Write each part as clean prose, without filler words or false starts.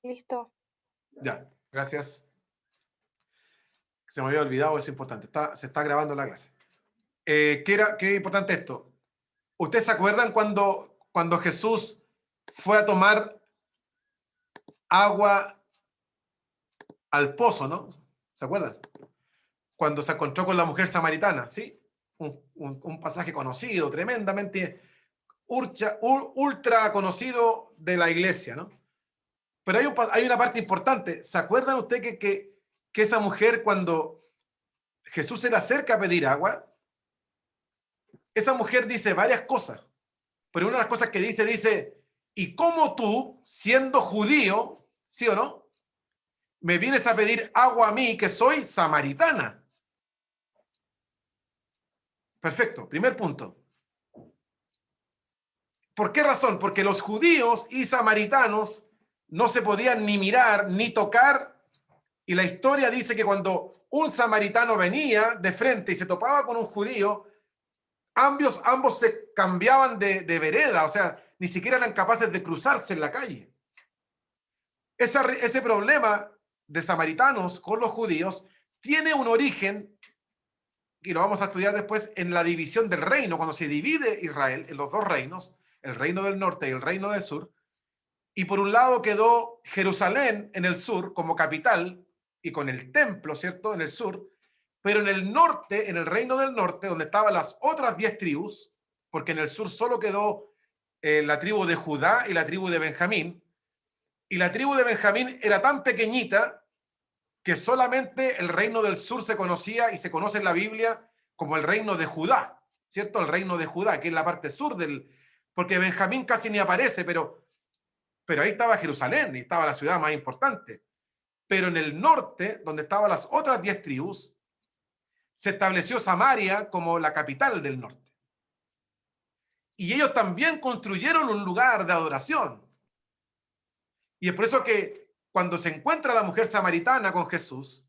Listo. Ya, gracias. Se me había olvidado, es importante. Se está grabando la clase. ¿Qué es importante esto? ¿Ustedes se acuerdan cuando Jesús fue a tomar agua al pozo, ¿no? ¿Se acuerdan? Cuando se encontró con la mujer samaritana, ¿sí? Un pasaje conocido, tremendamente ultra conocido de la iglesia, ¿no? Pero hay una parte importante. ¿Se acuerdan ustedes que esa mujer, cuando Jesús se le acerca a pedir agua, esa mujer dice varias cosas? Pero una de las cosas que dice, ¿y cómo tú, siendo judío, sí o no, me vienes a pedir agua a mí, que soy samaritana? Perfecto, primer punto. ¿Por qué razón? Porque los judíos y samaritanos no se podían ni mirar ni tocar, y la historia dice que cuando un samaritano venía de frente y se topaba con un judío, ambos se cambiaban de vereda, o sea, ni siquiera eran capaces de cruzarse en la calle. Ese problema de samaritanos con los judíos tiene un origen, y lo vamos a estudiar después, en la división del reino, cuando se divide Israel en los dos reinos, el reino del norte y el reino del sur, y por un lado quedó Jerusalén en el sur como capital y con el templo, ¿cierto?, en el sur, pero en el norte, en el reino del norte, donde estaban las otras 10 tribus, porque en el sur solo quedó la tribu de Judá y la tribu de Benjamín, y la tribu de Benjamín era tan pequeñita que solamente el reino del sur se conocía y se conoce en la Biblia como el reino de Judá, ¿cierto? El reino de Judá, que es la parte sur porque Benjamín casi ni aparece, pero ahí estaba Jerusalén y estaba la ciudad más importante. Pero en el norte, donde estaban las otras 10 tribus, se estableció Samaria como la capital del norte. Y ellos también construyeron un lugar de adoración. Y es por eso que cuando se encuentra la mujer samaritana con Jesús,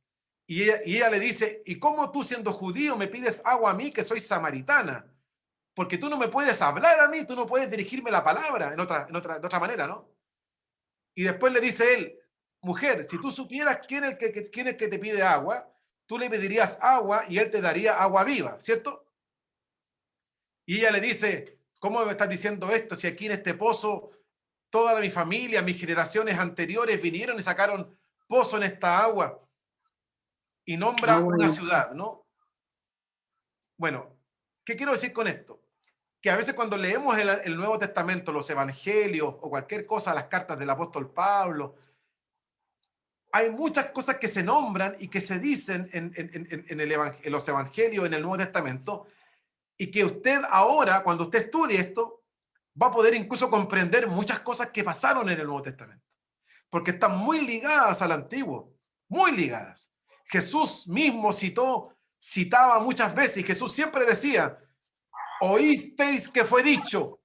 y ella le dice, ¿y cómo tú, siendo judío, me pides agua a mí, que soy samaritana? Porque tú no me puedes hablar a mí, tú no puedes dirigirme la palabra de otra manera, ¿no? Y después le dice él, mujer, si tú supieras quién es el que te pide agua, tú le pedirías agua y él te daría agua viva, ¿cierto? Y ella le dice, ¿cómo me estás diciendo esto si aquí en este pozo toda mi familia, mis generaciones anteriores vinieron y sacaron pozo en esta agua? Y nombra una ciudad, ¿no? Bueno, ¿qué quiero decir con esto? Que a veces cuando leemos el Nuevo Testamento, los evangelios o cualquier cosa, las cartas del apóstol Pablo, hay muchas cosas que se nombran y que se dicen en los evangelios, en el Nuevo Testamento, y que usted ahora, cuando usted estudie esto, va a poder incluso comprender muchas cosas que pasaron en el Nuevo Testamento, porque están muy ligadas al Antiguo, muy ligadas. Jesús mismo citaba muchas veces, y Jesús siempre decía, oísteis que fue dicho,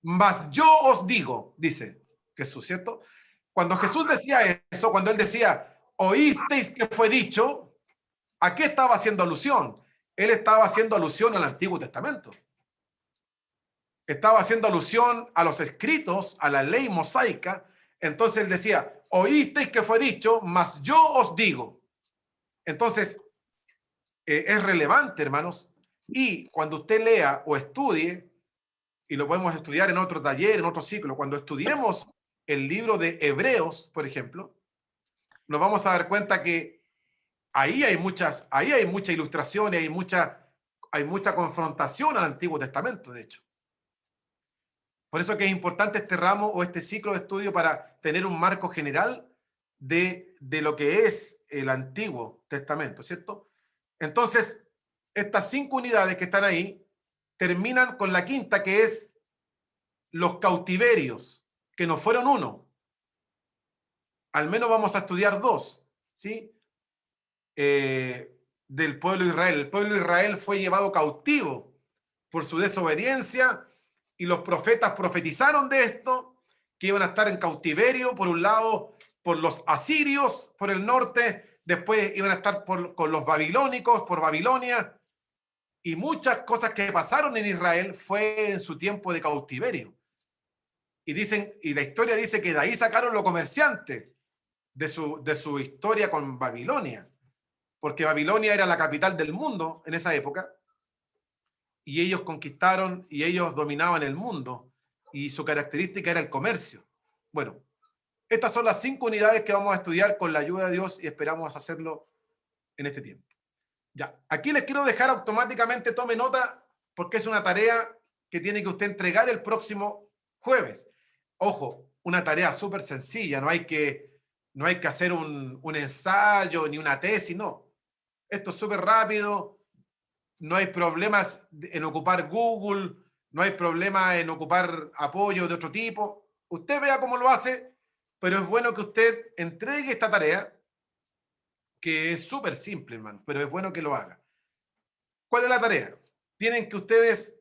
mas yo os digo, dice Jesús, ¿cierto? Cuando Jesús decía eso, cuando él decía, oísteis que fue dicho, ¿a qué estaba haciendo alusión? Él estaba haciendo alusión al Antiguo Testamento. Estaba haciendo alusión a los escritos, a la ley mosaica. Entonces él decía, oísteis que fue dicho, mas yo os digo. Entonces, es relevante, hermanos. Y cuando usted lea o estudie, y lo podemos estudiar en otro taller, en otro ciclo, cuando estudiemos el libro de Hebreos, por ejemplo, nos vamos a dar cuenta que ahí hay mucha ilustración y hay mucha confrontación al Antiguo Testamento, de hecho. Por eso que es importante este ramo o este ciclo de estudio para tener un marco general de lo que es el Antiguo Testamento, ¿cierto? Entonces, estas 5 unidades que están ahí terminan con la quinta, que es los cautiverios, que no fueron uno. Al menos vamos a estudiar 2, ¿sí? Del pueblo de Israel. El pueblo de Israel fue llevado cautivo por su desobediencia y los profetas profetizaron de esto, que iban a estar en cautiverio, por un lado, por los asirios, por el norte, después iban a estar con los babilónicos, por Babilonia, y muchas cosas que pasaron en Israel fue en su tiempo de cautiverio. y la historia dice que de ahí sacaron los comerciantes de su historia con Babilonia, porque Babilonia era la capital del mundo en esa época, y ellos conquistaron y ellos dominaban el mundo, y su característica era el comercio. Bueno, estas son las 5 unidades que vamos a estudiar con la ayuda de Dios y esperamos hacerlo en este tiempo. Ya, aquí les quiero dejar automáticamente, tome nota, porque es una tarea que tiene que usted entregar el próximo jueves. Ojo, una tarea súper sencilla, no hay que hacer un ensayo ni una tesis, no. Esto es súper rápido, no hay problemas en ocupar Google, no hay problema en ocupar apoyo de otro tipo. Usted vea cómo lo hace, pero es bueno que usted entregue esta tarea, que es súper simple, hermano, pero es bueno que lo haga. ¿Cuál es la tarea? Tienen que ustedes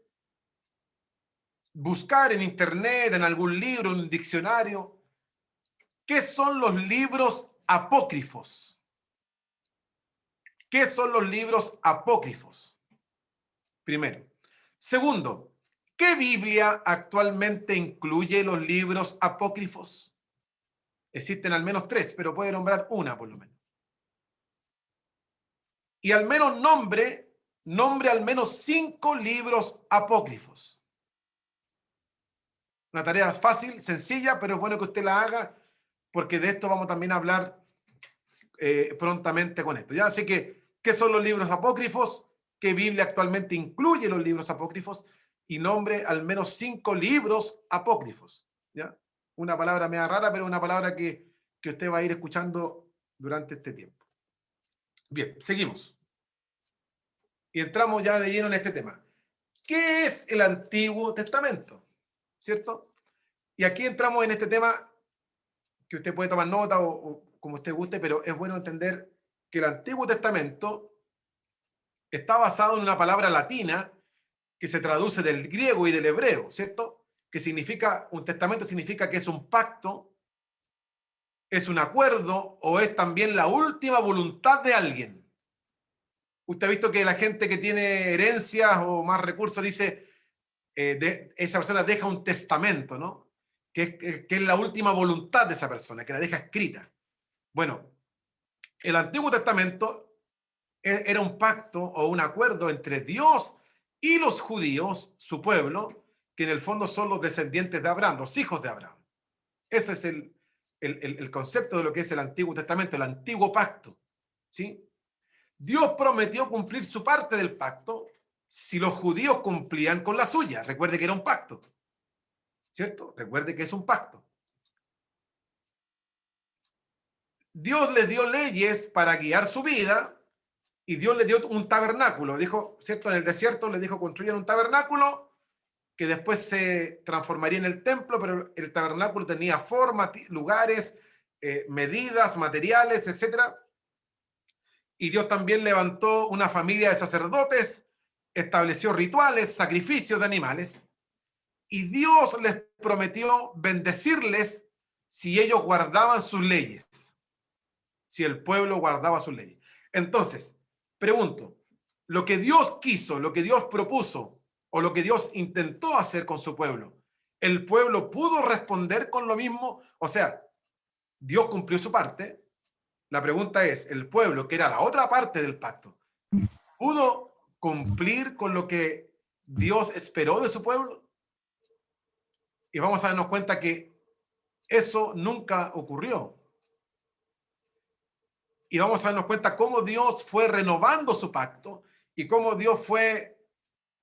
buscar en internet, en algún libro, en un diccionario, ¿qué son los libros apócrifos? ¿Qué son los libros apócrifos? Primero. Segundo, ¿qué Biblia actualmente incluye los libros apócrifos? Existen al menos 3, pero puede nombrar una por lo menos. Y al menos nombre al menos 5 libros apócrifos. Una tarea fácil, sencilla, pero es bueno que usted la haga, porque de esto vamos también a hablar prontamente con esto. ¿Ya? Así que, ¿qué son los libros apócrifos? ¿Qué Biblia actualmente incluye los libros apócrifos? Y nombre al menos 5 libros apócrifos. ¿Ya? Una palabra media rara, pero una palabra que usted va a ir escuchando durante este tiempo. Bien, seguimos. Y entramos ya de lleno en este tema. ¿Qué es el Antiguo Testamento? ¿Cierto? Y aquí entramos en este tema que usted puede tomar nota o como usted guste, pero es bueno entender que el Antiguo Testamento está basado en una palabra latina que se traduce del griego y del hebreo, ¿cierto? Que significa, un testamento significa que es un pacto, es un acuerdo o es también la última voluntad de alguien. Usted ha visto que la gente que tiene herencias o más recursos dice, esa persona deja un testamento, ¿no? Que es la última voluntad de esa persona, que la deja escrita. Bueno, el Antiguo Testamento era un pacto o un acuerdo entre Dios y los judíos, su pueblo, que en el fondo son los descendientes de Abraham, los hijos de Abraham. Ese es el concepto de lo que es el Antiguo Testamento, el antiguo pacto, ¿sí? Dios prometió cumplir su parte del pacto si los judíos cumplían con la suya. Recuerde que era un pacto, ¿cierto? Recuerde que es un pacto. Dios les dio leyes para guiar su vida y Dios les dio un tabernáculo. Dijo, ¿cierto? En el desierto les dijo construyan un tabernáculo que después se transformaría en el templo, pero el tabernáculo tenía forma, lugares, medidas, materiales, etcétera. Y Dios también levantó una familia de sacerdotes, estableció rituales, sacrificios de animales, y Dios les prometió bendecirles si ellos guardaban sus leyes, si el pueblo guardaba sus leyes. Entonces, pregunto, lo que Dios quiso, lo que Dios propuso, o lo que Dios intentó hacer con su pueblo, ¿el pueblo pudo responder con lo mismo? O sea, Dios cumplió su parte. La pregunta es, ¿el pueblo, que era la otra parte del pacto, pudo cumplir con lo que Dios esperó de su pueblo? Y vamos a darnos cuenta que eso nunca ocurrió. Y vamos a darnos cuenta cómo Dios fue renovando su pacto y cómo Dios fue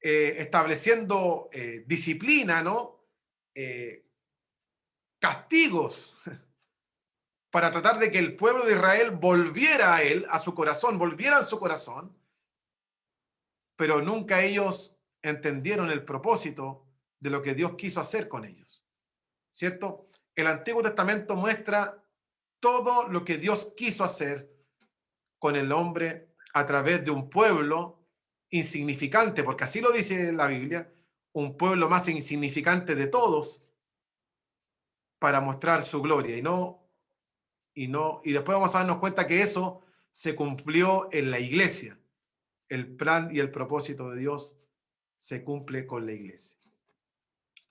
estableciendo disciplina, ¿no? Castigos para tratar de que el pueblo de Israel volviera a él, a su corazón, volviera a su corazón, pero nunca ellos entendieron el propósito de lo que Dios quiso hacer con ellos, ¿cierto? El Antiguo Testamento muestra todo lo que Dios quiso hacer con el hombre a través de un pueblo insignificante, porque así lo dice la Biblia, un pueblo más insignificante de todos, para mostrar su gloria y después vamos a darnos cuenta que eso se cumplió en la iglesia. El plan y el propósito de Dios se cumple con la iglesia.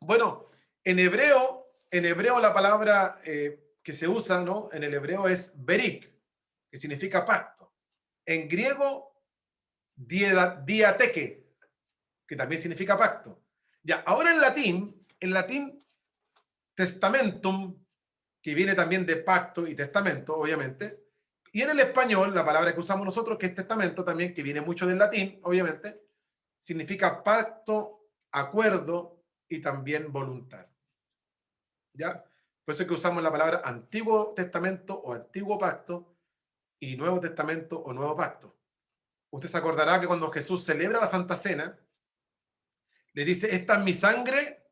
Bueno, en hebreo en hebreo la palabra que se usa, ¿no? En el hebreo es berit, que significa pacto. En griego, diateke, que también significa pacto. Ya, ahora en latín, testamentum, que viene también de pacto y testamento, obviamente. Y en el español, la palabra que usamos nosotros, que es testamento también, que viene mucho del latín, obviamente, significa pacto, acuerdo y también voluntad. ¿Ya? Por eso es que usamos la palabra Antiguo Testamento o Antiguo Pacto y Nuevo Testamento o Nuevo Pacto. Usted se acordará que cuando Jesús celebra la Santa Cena, le dice, esta es mi sangre.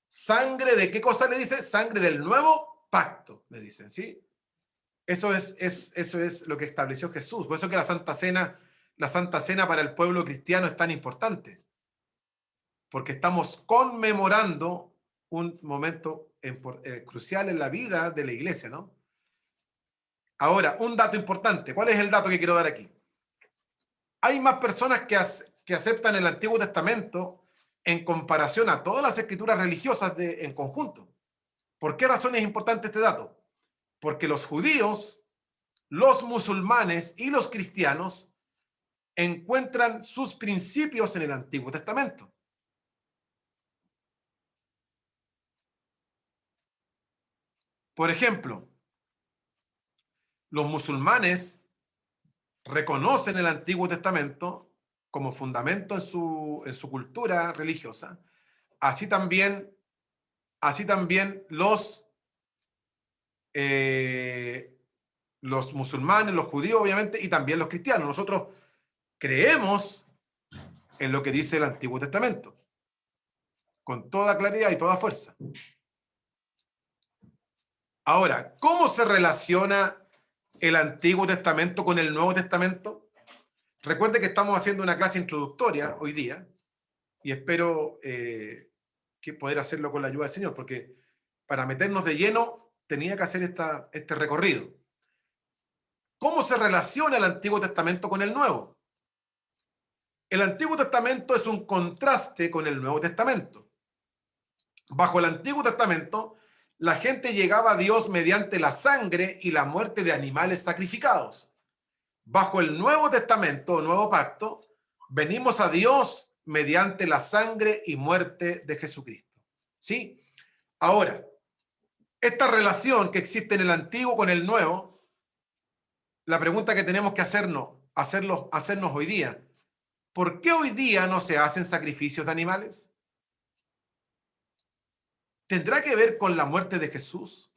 ¿Sangre de qué cosa le dice? Sangre del nuevo pacto, le dicen, ¿sí? Eso es lo que estableció Jesús. Por eso que la Santa Cena para el pueblo cristiano es tan importante. Porque estamos conmemorando un momento crucial en la vida de la iglesia, ¿no? Ahora, un dato importante. ¿Cuál es el dato que quiero dar aquí? Hay más personas que aceptan el Antiguo Testamento en comparación a todas las escrituras religiosas en conjunto. ¿Por qué razón es importante este dato? Porque los judíos, los musulmanes y los cristianos encuentran sus principios en el Antiguo Testamento. Por ejemplo, los musulmanes reconocen el Antiguo Testamento como fundamento en su cultura religiosa. Así también los musulmanes, los judíos, obviamente, y también los cristianos. Nosotros creemos en lo que dice el Antiguo Testamento, con toda claridad y toda fuerza. Ahora, ¿cómo se relaciona el Antiguo Testamento con el Nuevo Testamento? Recuerde que estamos haciendo una clase introductoria hoy día y espero que poder hacerlo con la ayuda del Señor, porque para meternos de lleno tenía que hacer este recorrido. ¿Cómo se relaciona el Antiguo Testamento con el Nuevo? El Antiguo Testamento es un contraste con el Nuevo Testamento. Bajo el Antiguo Testamento, la gente llegaba a Dios mediante la sangre y la muerte de animales sacrificados. Bajo el Nuevo Testamento o Nuevo Pacto, venimos a Dios mediante la sangre y muerte de Jesucristo. ¿Sí? Ahora, esta relación que existe en el Antiguo con el Nuevo, la pregunta que tenemos que hacernos hoy día, ¿por qué hoy día no se hacen sacrificios de animales? ¿Tendrá que ver con la muerte de Jesús?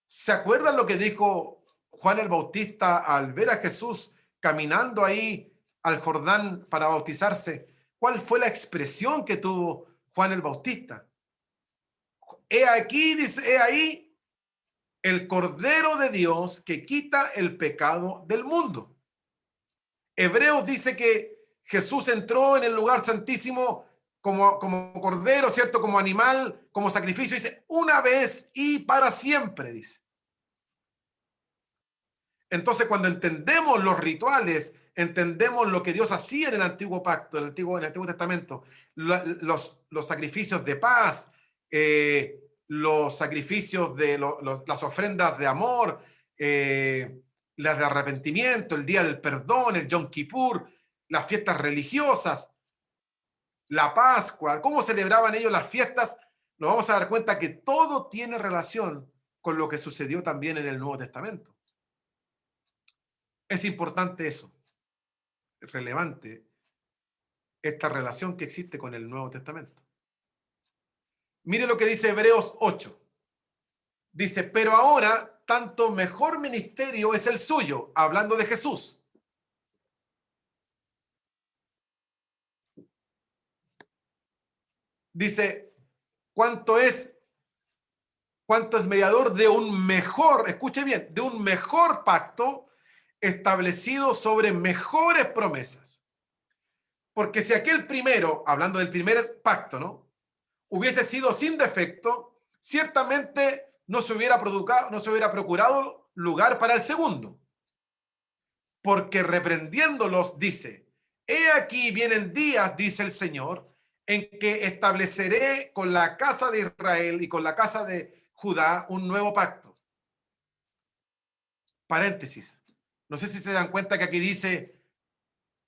¿Se acuerdan lo que dijo Juan el Bautista al ver a Jesús caminando ahí al Jordán para bautizarse? ¿Cuál fue la expresión que tuvo Juan el Bautista? He aquí, dice, he ahí el Cordero de Dios que quita el pecado del mundo. Hebreos dice que Jesús entró en el lugar santísimo como cordero, ¿cierto? Como animal, como sacrificio, dice, una vez y para siempre, dice. Entonces, cuando entendemos los rituales, entendemos lo que Dios hacía en el Antiguo Pacto, en el Antiguo Testamento, los sacrificios de paz, los sacrificios de las ofrendas de amor, las de arrepentimiento, el Día del Perdón, el Yom Kippur, las fiestas religiosas, la Pascua, cómo celebraban ellos las fiestas, nos vamos a dar cuenta que todo tiene relación con lo que sucedió también en el Nuevo Testamento. Es importante eso, es relevante esta relación que existe con el Nuevo Testamento. Mire lo que dice Hebreos 8. Dice, pero ahora tanto mejor ministerio es el suyo, hablando de Jesús. Dice, ¿cuánto es mediador de un mejor, escuche bien, de un mejor pacto establecido sobre mejores promesas? Porque si aquel primero, hablando del primer pacto, ¿no?, hubiese sido sin defecto, ciertamente no se hubiera procurado lugar para el segundo. Porque reprendiéndolos dice, he aquí vienen días, dice el Señor, en que estableceré con la casa de Israel y con la casa de Judá un nuevo pacto. Paréntesis. No sé si se dan cuenta que aquí dice,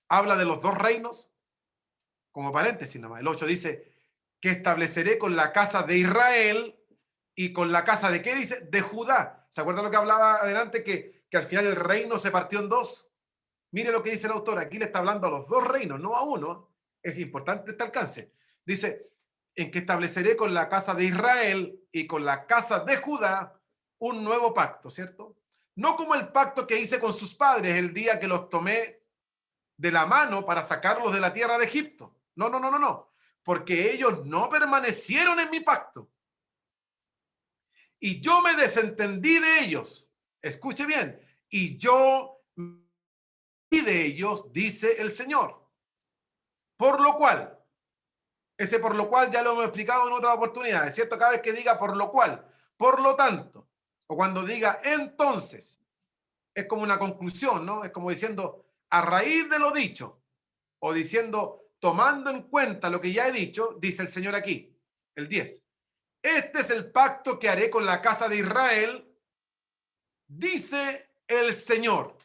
habla de los dos reinos, como paréntesis nomás. El 8 dice, que estableceré con la casa de Israel y con la casa de, ¿qué dice? De Judá. ¿Se acuerdan lo que hablaba adelante? Que al final el reino se partió en dos. Mire lo que dice el autor. Aquí le está hablando a los dos reinos, no a uno. Es importante este alcance. Dice, en que estableceré con la casa de Israel y con la casa de Judá un nuevo pacto, ¿cierto? No como el pacto que hice con sus padres el día que los tomé de la mano para sacarlos de la tierra de Egipto. No, no, no, no, no. Porque ellos no permanecieron en mi pacto. Y yo me desentendí de ellos. Escuche bien. Y yo de ellos, dice el Señor. Por lo cual, ese por lo cual ya lo hemos explicado en otras oportunidades, ¿cierto? Cada vez que diga por lo cual, por lo tanto, o cuando diga entonces, es como una conclusión, ¿no? Es como diciendo, a raíz de lo dicho, o diciendo, tomando en cuenta lo que ya he dicho, dice el Señor aquí, el 10. Este es el pacto que haré con la casa de Israel, dice el Señor.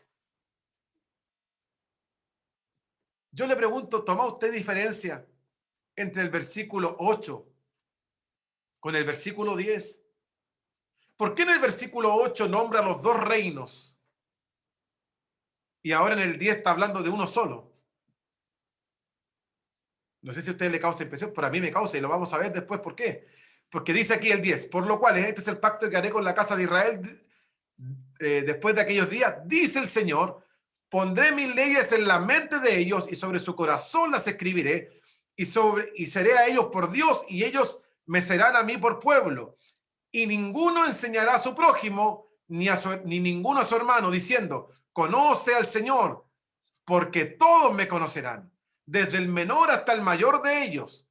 Yo le pregunto, ¿toma usted diferencia entre el versículo 8 con el versículo 10? ¿Por qué en el versículo 8 nombra los dos reinos y ahora en el 10 está hablando de uno solo? No sé si a usted le causa impresión, pero a mí me causa y lo vamos a ver después. ¿Por qué? Porque dice aquí el 10, por lo cual este es el pacto que haré con la casa de Israel después de aquellos días, dice el Señor, pondré mis leyes en la mente de ellos y sobre su corazón las escribiré y seré a ellos por Dios y ellos me serán a mí por pueblo. Y ninguno enseñará a su prójimo ni ninguno a su hermano diciendo, conoce al Señor, porque todos me conocerán, desde el menor hasta el mayor de ellos,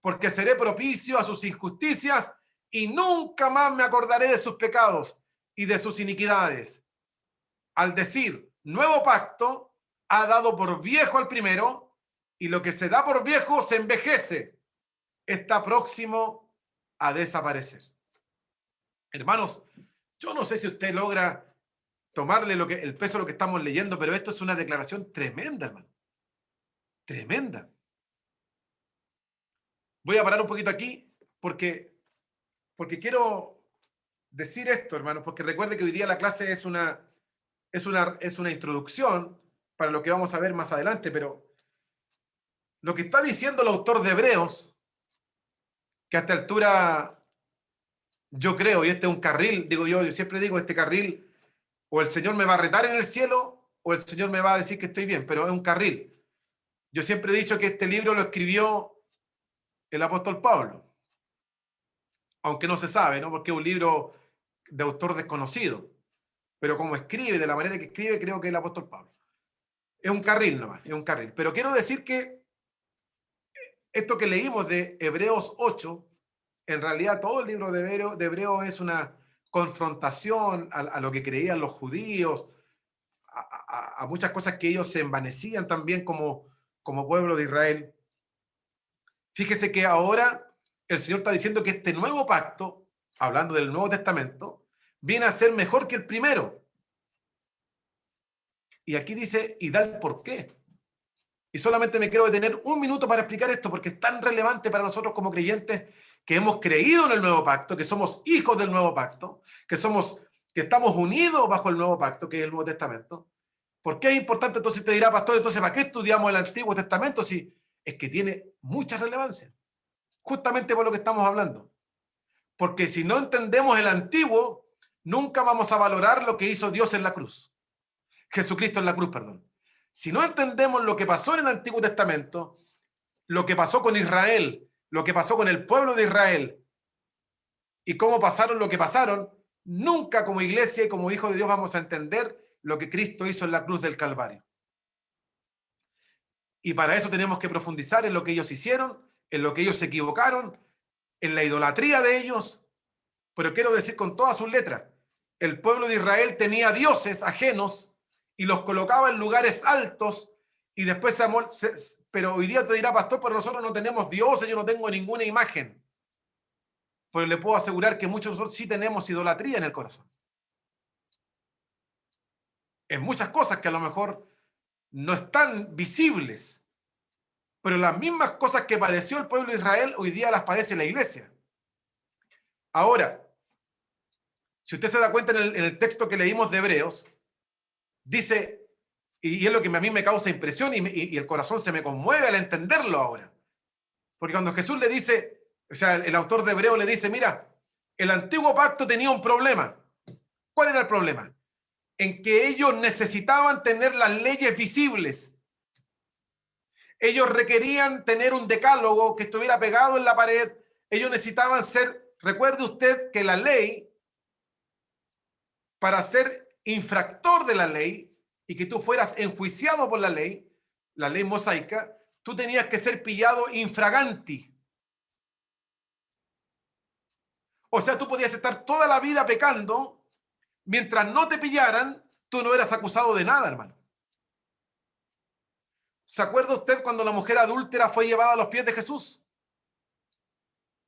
porque seré propicio a sus injusticias y nunca más me acordaré de sus pecados y de sus iniquidades. Al decir nuevo pacto, ha dado por viejo al primero, y lo que se da por viejo se envejece, está próximo a desaparecer. Hermanos, yo no sé si usted logra tomarle el peso de lo que estamos leyendo, pero esto es una declaración tremenda, hermano. Tremenda. Voy a parar un poquito aquí porque quiero decir esto, hermanos, porque recuerde que hoy día la clase es una introducción para lo que vamos a ver más adelante, pero lo que está diciendo el autor de Hebreos, que a esta altura yo creo, y este es un carril, digo yo siempre digo, este carril, o el Señor me va a retar en el cielo, o el Señor me va a decir que estoy bien, pero es un carril. Yo siempre he dicho que este libro lo escribió el apóstol Pablo, aunque no se sabe, ¿no? Porque es un libro de autor desconocido, pero como escribe, de la manera que escribe, creo que es el apóstol Pablo. Es un carril nomás, es un carril. Pero quiero decir que esto que leímos de Hebreos 8, en realidad todo el libro de Hebreos es una confrontación a lo que creían los judíos, a muchas cosas que ellos se envanecían también como pueblo de Israel. Fíjese que ahora el Señor está diciendo que este nuevo pacto, hablando del Nuevo Testamento, viene a ser mejor que el primero. Y aquí dice, y da el por qué. Y solamente me quiero detener un minuto para explicar esto, porque es tan relevante para nosotros como creyentes que hemos creído en el nuevo pacto, que somos hijos del nuevo pacto, que estamos unidos bajo el nuevo pacto, que es el Nuevo Testamento. ¿Por qué es importante? Entonces te dirá, pastor, entonces ¿para qué estudiamos el Antiguo Testamento? Si es que tiene mucha relevancia, justamente por lo que estamos hablando. Porque si no entendemos el Antiguo, nunca vamos a valorar lo que hizo Dios en la cruz. Jesucristo en la cruz, perdón. Si no entendemos lo que pasó en el Antiguo Testamento, lo que pasó con Israel, lo que pasó con el pueblo de Israel y cómo pasaron lo que pasaron, nunca como iglesia y como hijos de Dios vamos a entender lo que Cristo hizo en la cruz del Calvario. Y para eso tenemos que profundizar en lo que ellos hicieron, en lo que ellos se equivocaron, en la idolatría de ellos. Pero quiero decir con todas sus letras, el pueblo de Israel tenía dioses ajenos y los colocaba en lugares altos y después pero hoy día te dirá, pastor, pero nosotros no tenemos dioses, yo no tengo ninguna imagen. Pero le puedo asegurar que muchos de nosotros sí tenemos idolatría en el corazón. En muchas cosas que a lo mejor no están visibles, pero las mismas cosas que padeció el pueblo de Israel, hoy día las padece la iglesia. Ahora, si usted se da cuenta en el texto que leímos de Hebreos, dice, y es lo que a mí me causa impresión y el corazón se me conmueve al entenderlo ahora. Porque cuando Jesús le dice, o sea, el autor de Hebreos le dice, mira, el antiguo pacto tenía un problema. ¿Cuál era el problema? En que ellos necesitaban tener las leyes visibles. Ellos requerían tener un decálogo que estuviera pegado en la pared. Ellos necesitaban ser, recuerde usted que la ley, para ser infractor de la ley y que tú fueras enjuiciado por la ley mosaica, tú tenías que ser pillado infraganti. O sea, tú podías estar toda la vida pecando, mientras no te pillaran, tú no eras acusado de nada, hermano. ¿Se acuerda usted cuando la mujer adúltera fue llevada a los pies de Jesús?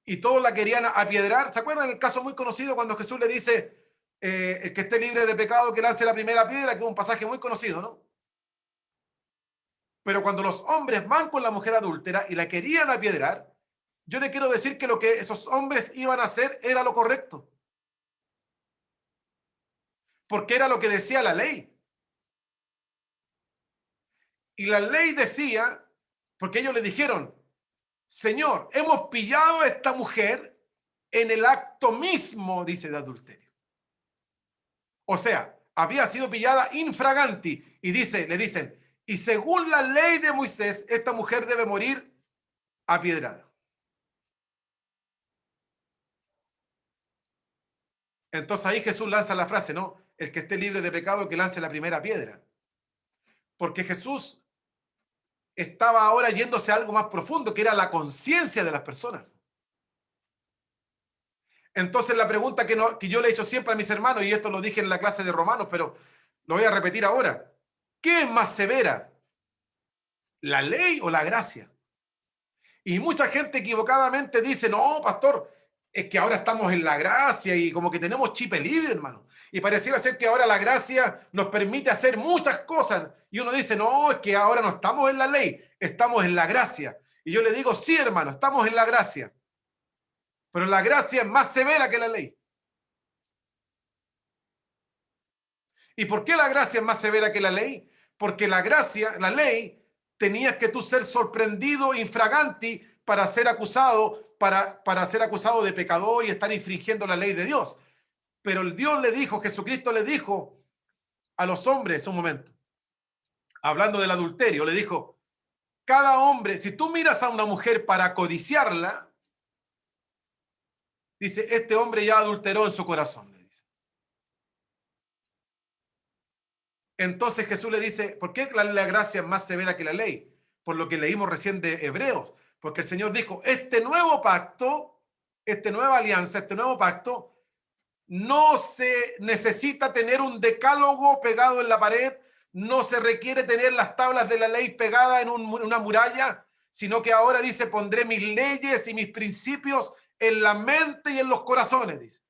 Y todos la querían apiedrar. ¿Se acuerdan el caso muy conocido cuando Jesús le dice, el que esté libre de pecado que lance la primera piedra, que es un pasaje muy conocido, ¿no? Pero cuando los hombres van con la mujer adúltera y la querían apiedrar, yo le quiero decir que lo que esos hombres iban a hacer era lo correcto. Porque era lo que decía la ley. Y la ley decía, porque ellos le dijeron, Señor, hemos pillado a esta mujer en el acto mismo, dice, de adulterio. O sea, había sido pillada infraganti. Y le dicen, y según la ley de Moisés, esta mujer debe morir apiedrada. Entonces ahí Jesús lanza la frase, ¿no? El que esté libre de pecado, que lance la primera piedra. Porque Jesús estaba ahora yéndose a algo más profundo, que era la conciencia de las personas. Entonces la pregunta que yo le he hecho siempre a mis hermanos, y esto lo dije en la clase de Romanos, pero lo voy a repetir ahora. ¿Qué es más severa? ¿La ley o la gracia? Y mucha gente equivocadamente dice, no, pastor, es que ahora estamos en la gracia y como que tenemos chip libre, hermano. Y pareciera ser que ahora la gracia nos permite hacer muchas cosas. Y uno dice, no, es que ahora no estamos en la ley, estamos en la gracia. Y yo le digo, sí, hermano, estamos en la gracia. Pero la gracia es más severa que la ley. ¿Y por qué la gracia es más severa que la ley? Porque la gracia, la ley, tenías que tú ser sorprendido infraganti para ser acusado, para ser acusado de pecador y estar infringiendo la ley de Dios. Pero el Dios le dijo, Jesucristo le dijo a los hombres, un momento, hablando del adulterio, le dijo, cada hombre, si tú miras a una mujer para codiciarla, dice, este hombre ya adulteró en su corazón. Entonces Jesús le dice, ¿por qué la gracia es más severa que la ley? Por lo que leímos recién de Hebreos. Porque el Señor dijo, este nuevo pacto, esta nueva alianza, este nuevo pacto, no se necesita tener un decálogo pegado en la pared, no se requiere tener las tablas de la ley pegadas en una muralla, sino que ahora dice, pondré mis leyes y mis principios en la mente y en los corazones, dice.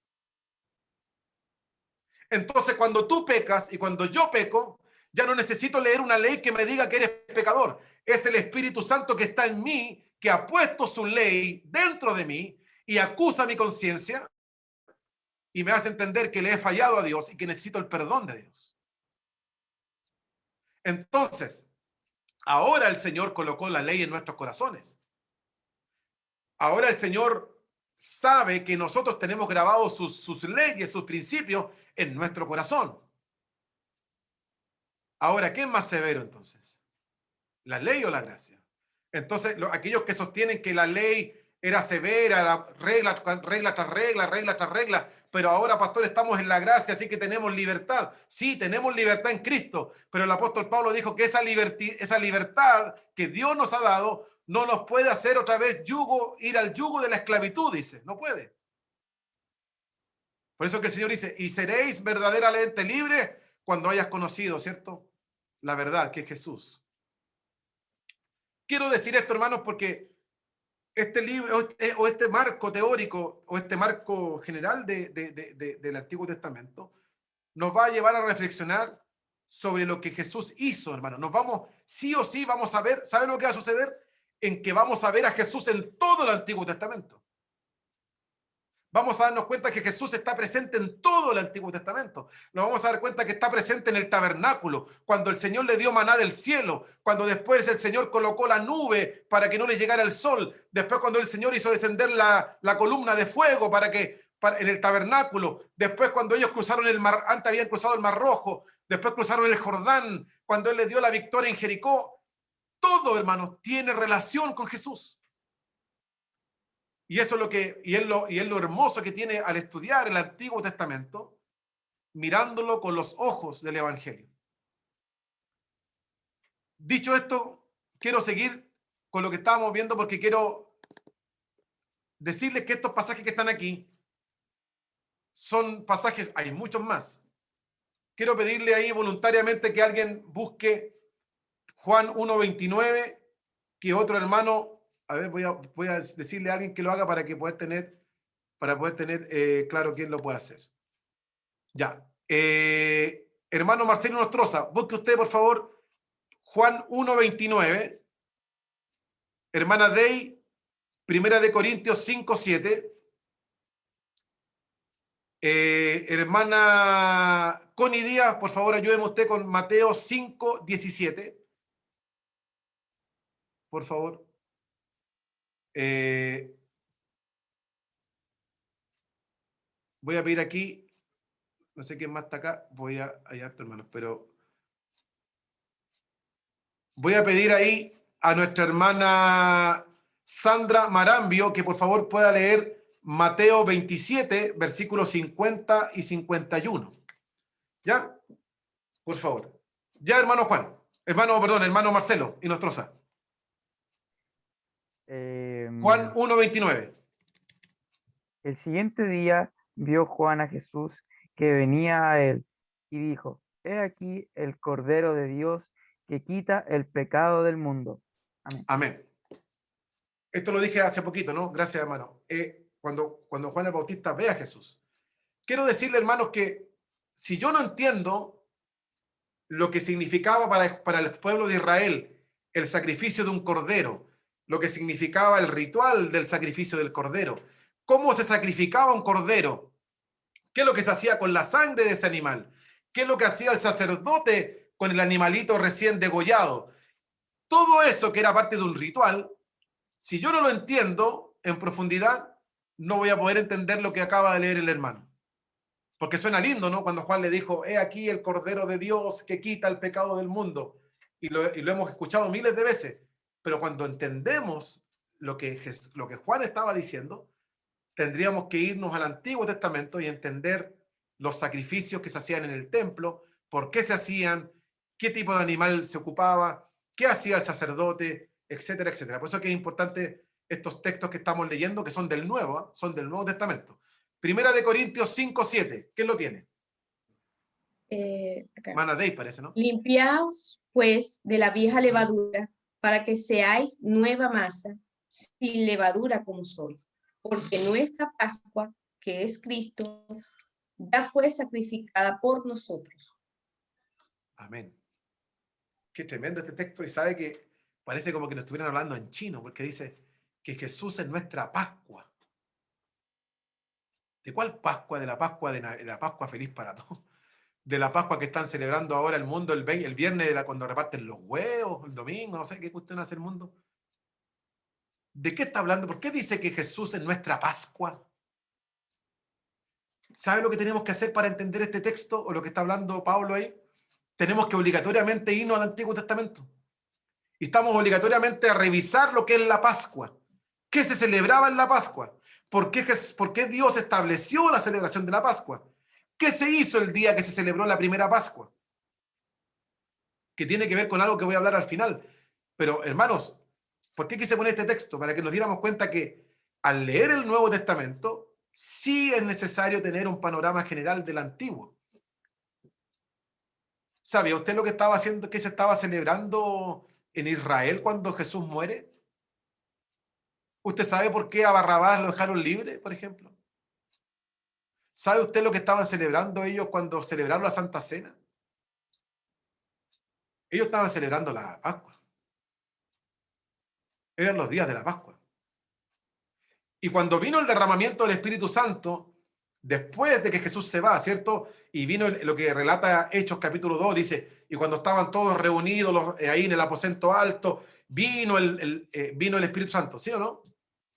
Entonces, cuando tú pecas y cuando yo peco, ya no necesito leer una ley que me diga que eres pecador. Es el Espíritu Santo que está en mí, que ha puesto su ley dentro de mí y acusa mi conciencia y me hace entender que le he fallado a Dios y que necesito el perdón de Dios. Entonces, ahora el Señor colocó la ley en nuestros corazones. Ahora el Señor sabe que nosotros tenemos grabados sus leyes, sus principios en nuestro corazón. Ahora, ¿qué es más severo entonces? ¿La ley o la gracia? Entonces, aquellos que sostienen que la ley era severa, regla tras regla, pero ahora, pastor, estamos en la gracia, así que tenemos libertad. Sí, tenemos libertad en Cristo, pero el apóstol Pablo dijo que esa libertad que Dios nos ha dado no nos puede hacer otra vez ir al yugo de la esclavitud, dice, no puede. Por eso que el Señor dice, y seréis verdaderamente libres cuando hayas conocido, ¿cierto? La verdad, que es Jesús. Quiero decir esto, hermanos, porque este libro o este marco teórico o este marco general del Antiguo Testamento nos va a llevar a reflexionar sobre lo que Jesús hizo, hermano. Nos vamos, sí o sí, vamos a ver, ¿sabe lo que va a suceder? En que vamos a ver a Jesús en todo el Antiguo Testamento. Vamos a darnos cuenta que Jesús está presente en todo el Antiguo Testamento. Nos vamos a dar cuenta que está presente en el tabernáculo, cuando el Señor le dio maná del cielo, cuando después el Señor colocó la nube para que no le llegara el sol, después cuando el Señor hizo descender la columna de fuego en el tabernáculo, después cuando ellos cruzaron el mar, antes habían cruzado el Mar Rojo, después cruzaron el Jordán, cuando Él les dio la victoria en Jericó. Todo, hermanos, tiene relación con Jesús. Y eso es lo que, y es lo hermoso que tiene al estudiar el Antiguo Testamento, mirándolo con los ojos del Evangelio. Dicho esto, quiero seguir con lo que estábamos viendo porque quiero decirles que estos pasajes que están aquí son pasajes, hay muchos más. Quiero pedirle ahí voluntariamente que alguien busque Juan 1:29, que otro hermano, a ver, voy a decirle a alguien que lo haga para poder tener claro quién lo puede hacer. Ya. Hermano Marcelo Nostroza, busque usted, por favor, Juan 1:29. Hermana Dey, Primera de Corintios 5:7. Hermana Connie Díaz, por favor, ayúdeme usted con Mateo 5:17. Por favor. Voy a pedir aquí, no sé quién más está acá, hay harto, hermanos, pero voy a pedir ahí a nuestra hermana Sandra Marambio que por favor pueda leer Mateo 27, versículos 50 y 51. ¿Ya? Por favor. Ya, hermano Juan. Hermano Marcelo y Nostroza. Juan 1:29. El siguiente día vio Juan a Jesús que venía a él y dijo: He aquí el Cordero de Dios que quita el pecado del mundo. Amén. Amén. Esto lo dije hace poquito, ¿no? Gracias, hermano. Cuando Juan el Bautista ve a Jesús. Quiero decirle, hermanos, que si yo no entiendo lo que significaba para el pueblo de Israel el sacrificio de un cordero, lo que significaba el ritual del sacrificio del cordero, cómo se sacrificaba un cordero, qué es lo que se hacía con la sangre de ese animal, qué es lo que hacía el sacerdote con el animalito recién degollado, todo eso que era parte de un ritual, si yo no lo entiendo en profundidad, no voy a poder entender lo que acaba de leer el hermano. Porque suena lindo, ¿no? Cuando Juan le dijo, he aquí el Cordero de Dios que quita el pecado del mundo. Y lo hemos escuchado miles de veces. Pero cuando entendemos lo que Juan estaba diciendo, tendríamos que irnos al Antiguo Testamento y entender los sacrificios que se hacían en el templo, por qué se hacían, qué tipo de animal se ocupaba, qué hacía el sacerdote, etcétera, etcétera. Por eso es que es importante estos textos que estamos leyendo, que son del Nuevo Testamento. Primera de Corintios 5:7. ¿Quién lo tiene? Acá. Mana Day parece, ¿no? Limpiaos, pues, de la vieja levadura, para que seáis nueva masa, sin levadura como sois. Porque nuestra Pascua, que es Cristo, ya fue sacrificada por nosotros. Amén. Qué tremendo este texto, y sabe que parece como que nos estuvieran hablando en chino, porque dice que Jesús es nuestra Pascua. ¿De cuál Pascua? De la Pascua de la Pascua feliz para todos. De la Pascua que están celebrando ahora el mundo el viernes cuando reparten los huevos, el domingo, no sé qué cuestión hace el mundo. ¿De qué está hablando? ¿Por qué dice que Jesús es nuestra Pascua? ¿Sabe lo que tenemos que hacer para entender este texto o lo que está hablando Pablo ahí? Tenemos que obligatoriamente irnos al Antiguo Testamento. Y estamos obligatoriamente a revisar lo que es la Pascua. ¿Qué se celebraba en la Pascua? ¿Por qué Dios estableció la celebración de la Pascua? ¿Qué se hizo el día que se celebró la primera Pascua? Que tiene que ver con algo que voy a hablar al final. Pero, hermanos, ¿por qué quise poner este texto? Para que nos diéramos cuenta que al leer el Nuevo Testamento, sí es necesario tener un panorama general del Antiguo. ¿Sabe usted lo que estaba haciendo, que se estaba celebrando en Israel cuando Jesús muere? ¿Usted sabe por qué a Barrabás lo dejaron libre, por ejemplo? ¿Sabe usted lo que estaban celebrando ellos cuando celebraron la Santa Cena? Ellos estaban celebrando la Pascua. Eran los días de la Pascua. Y cuando vino el derramamiento del Espíritu Santo, después de que Jesús se va, ¿cierto? Y vino lo que relata Hechos capítulo 2, dice, y cuando estaban todos reunidos ahí en el aposento alto, vino el Espíritu Santo, ¿sí o no?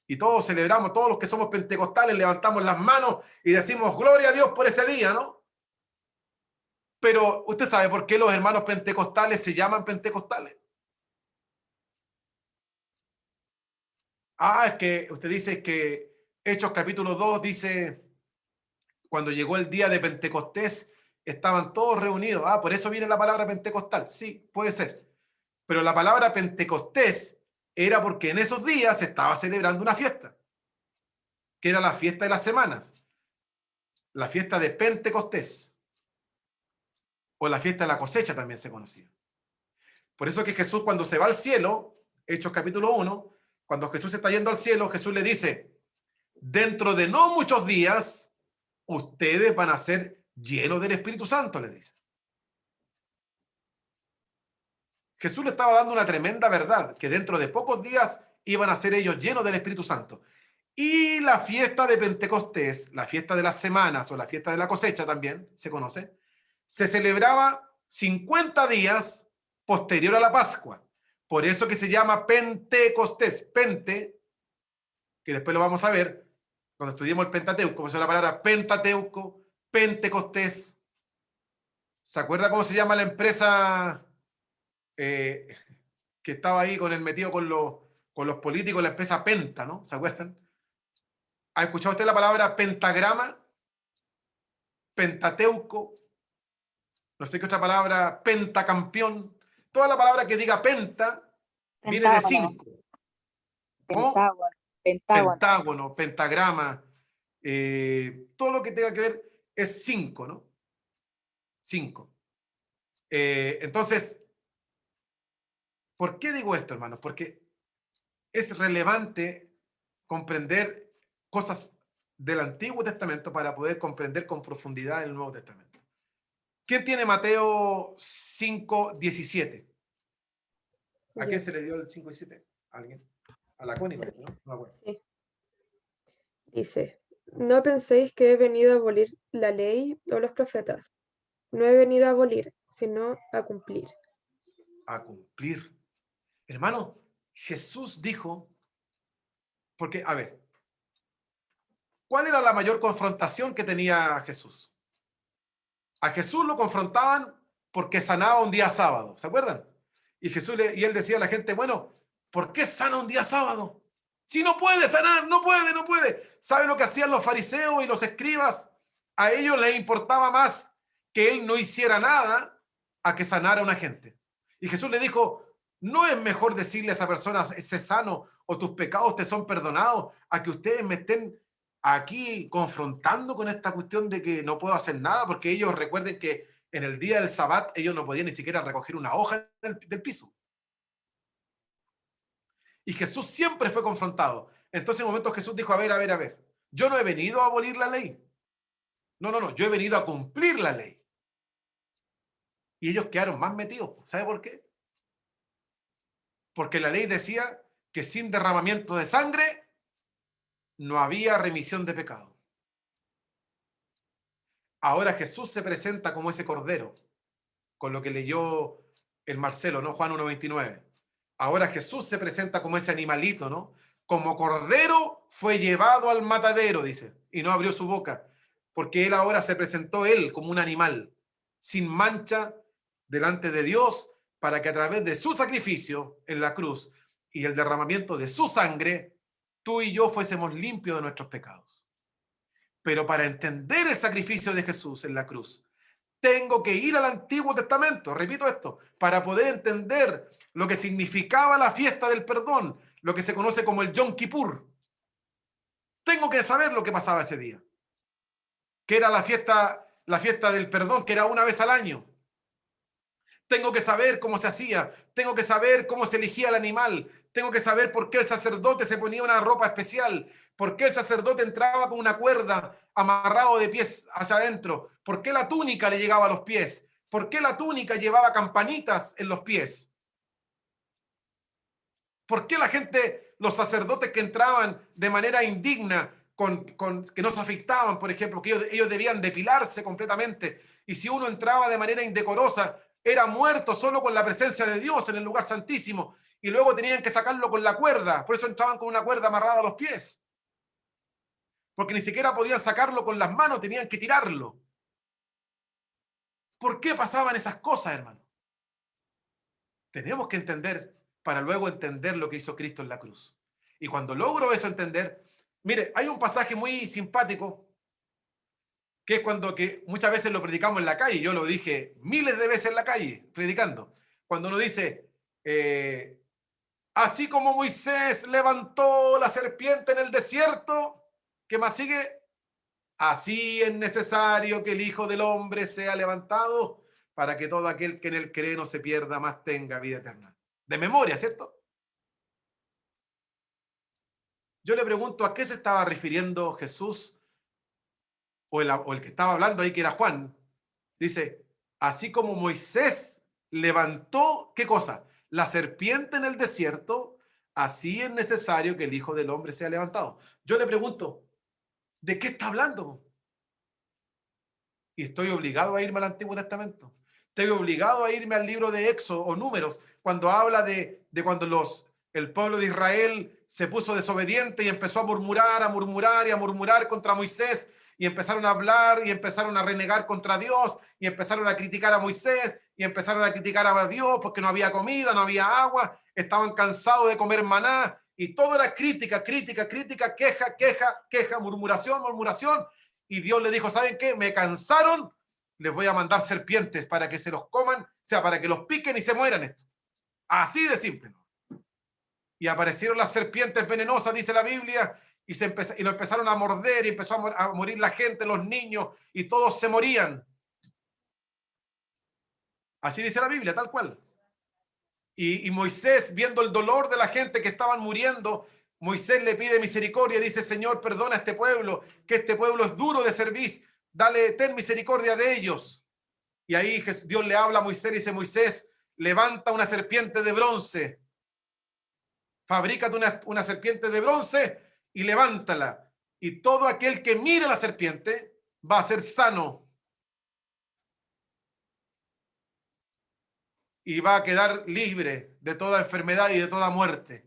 Y todos celebramos, todos los que somos pentecostales, levantamos las manos y decimos, gloria a Dios por ese día, ¿no? Pero usted sabe por qué los hermanos pentecostales se llaman pentecostales. Es que usted dice que Hechos capítulo 2 dice, cuando llegó el día de Pentecostés, estaban todos reunidos. Por eso viene la palabra pentecostal. Sí, puede ser. Pero la palabra Pentecostés era porque en esos días se estaba celebrando una fiesta, que era la fiesta de las semanas, la fiesta de Pentecostés, o la fiesta de la cosecha también se conocía. Por eso que Jesús, cuando se va al cielo, Hechos capítulo 1, cuando Jesús está yendo al cielo, Jesús le dice, dentro de no muchos días, ustedes van a ser llenos del Espíritu Santo, le dice. Jesús le estaba dando una tremenda verdad, que dentro de pocos días iban a ser ellos llenos del Espíritu Santo. Y la fiesta de Pentecostés, la fiesta de las semanas o la fiesta de la cosecha también se conoce, se celebraba 50 días posterior a la Pascua. Por eso que se llama Pentecostés. Pente, que después lo vamos a ver cuando estudiemos el Pentateuco, por eso la palabra Pentateuco, Pentecostés. ¿Se acuerda cómo se llama la empresa que estaba ahí con el metido con los políticos, la empresa Penta, ¿no? ¿Se acuerdan? ¿Ha escuchado usted la palabra pentagrama? Pentateuco, no sé qué otra palabra, pentacampeón. Toda la palabra que diga penta viene de 5. Pentágono. Pentágono, pentagrama, todo lo que tenga que ver es 5, ¿no? 5. Entonces, ¿por qué digo esto, hermanos? Porque es relevante comprender cosas del Antiguo Testamento para poder comprender con profundidad el Nuevo Testamento. ¿Quién tiene Mateo 5:17? ¿A quién se le dio el 5:17? ¿A alguien? A la Connie, parece, ¿no? No me acuerdo. Sí. Dice, no penséis que he venido a abolir la ley o los profetas. No he venido a abolir, sino a cumplir. A cumplir. Hermano, Jesús dijo, porque, a ver, ¿cuál era la mayor confrontación que tenía Jesús? A Jesús lo confrontaban porque sanaba un día sábado, ¿se acuerdan? Y él decía a la gente, bueno, ¿por qué sana un día sábado? Si no puede sanar, no puede. ¿Sabe lo que hacían los fariseos y los escribas? A ellos les importaba más que él no hiciera nada a que sanara a una gente. Y Jesús le dijo, ¿no es mejor decirle a esa persona, sé sano o tus pecados te son perdonados, a que ustedes me estén aquí confrontando con esta cuestión de que no puedo hacer nada? Porque ellos recuerden que en el día del Sabbat ellos no podían ni siquiera recoger una hoja del piso. Y Jesús siempre fue confrontado. Entonces en un momento Jesús dijo, a ver, yo no he venido a abolir la ley. No, yo he venido a cumplir la ley. Y ellos quedaron más metidos. ¿Sabe por qué? Porque la ley decía que sin derramamiento de sangre no había remisión de pecado. Ahora Jesús se presenta como ese cordero, con lo que leyó el Marcelo, ¿no? Juan 1:29. Ahora Jesús se presenta como ese animalito, ¿no? Como cordero fue llevado al matadero, dice, y no abrió su boca, porque él ahora se presentó él como un animal, sin mancha delante de Dios, para que a través de su sacrificio en la cruz y el derramamiento de su sangre, tú y yo fuésemos limpios de nuestros pecados. Pero para entender el sacrificio de Jesús en la cruz, tengo que ir al Antiguo Testamento, repito esto, para poder entender lo que significaba la fiesta del perdón, lo que se conoce como el Yom Kippur. Tengo que saber lo que pasaba ese día, que era la fiesta del perdón, que era una vez al año. Tengo que saber cómo se hacía, tengo que saber cómo se elegía el animal, tengo que saber por qué el sacerdote se ponía una ropa especial, por qué el sacerdote entraba con una cuerda amarrado de pies hacia adentro, por qué la túnica le llegaba a los pies, por qué la túnica llevaba campanitas en los pies, por qué la gente, los sacerdotes que entraban de manera indigna, que no se afectaban, por ejemplo, que ellos debían depilarse completamente, y si uno entraba de manera indecorosa, era muerto solo con la presencia de Dios en el lugar santísimo, y luego tenían que sacarlo con la cuerda, por eso entraban con una cuerda amarrada a los pies, porque ni siquiera podían sacarlo con las manos, tenían que tirarlo. ¿Por qué pasaban esas cosas, hermano? Tenemos que entender para luego entender lo que hizo Cristo en la cruz. Y cuando logro eso entender, mire, hay un pasaje muy simpático que es cuando que muchas veces lo predicamos en la calle, yo lo dije miles de veces en la calle, predicando, cuando uno dice, así como Moisés levantó la serpiente en el desierto, ¿qué más sigue? Así es necesario que el Hijo del Hombre sea levantado para que todo aquel que en él cree no se pierda, más tenga vida eterna. De memoria, ¿cierto? Yo le pregunto a qué se estaba refiriendo Jesús o el que estaba hablando ahí, que era Juan. Dice, así como Moisés levantó, ¿qué cosa? La serpiente en el desierto, así es necesario que el Hijo del Hombre sea levantado. Yo le pregunto, ¿de qué está hablando? Y estoy obligado a irme al Antiguo Testamento. Estoy obligado a irme al libro de Éxodo o Números, cuando habla de cuando el pueblo de Israel se puso desobediente y empezó a murmurar, a murmurar y a murmurar contra Moisés, y empezaron a hablar y empezaron a renegar contra Dios y empezaron a criticar a Moisés y empezaron a criticar a Dios porque no había comida, no había agua, estaban cansados de comer maná y todo era crítica, crítica, crítica, queja, queja, queja, murmuración, murmuración. Y Dios le dijo, ¿saben qué? Me cansaron, les voy a mandar serpientes para que se los coman, o sea, para que los piquen y se mueran estos. Así de simple, ¿no? Y aparecieron las serpientes venenosas, dice la Biblia, y lo empezaron a morder y empezó a morir la gente, los niños, y todos se morían. Así dice la Biblia, tal cual. Y Moisés, viendo el dolor de la gente que estaban muriendo, Moisés le pide misericordia, dice, Señor, perdona a este pueblo, que este pueblo es duro de servir, ten misericordia de ellos. Y ahí Dios le habla a Moisés y dice, Moisés, levanta una serpiente de bronce, fabrícate una serpiente de bronce y levántala. Y todo aquel que mire la serpiente va a ser sano. Y va a quedar libre de toda enfermedad y de toda muerte.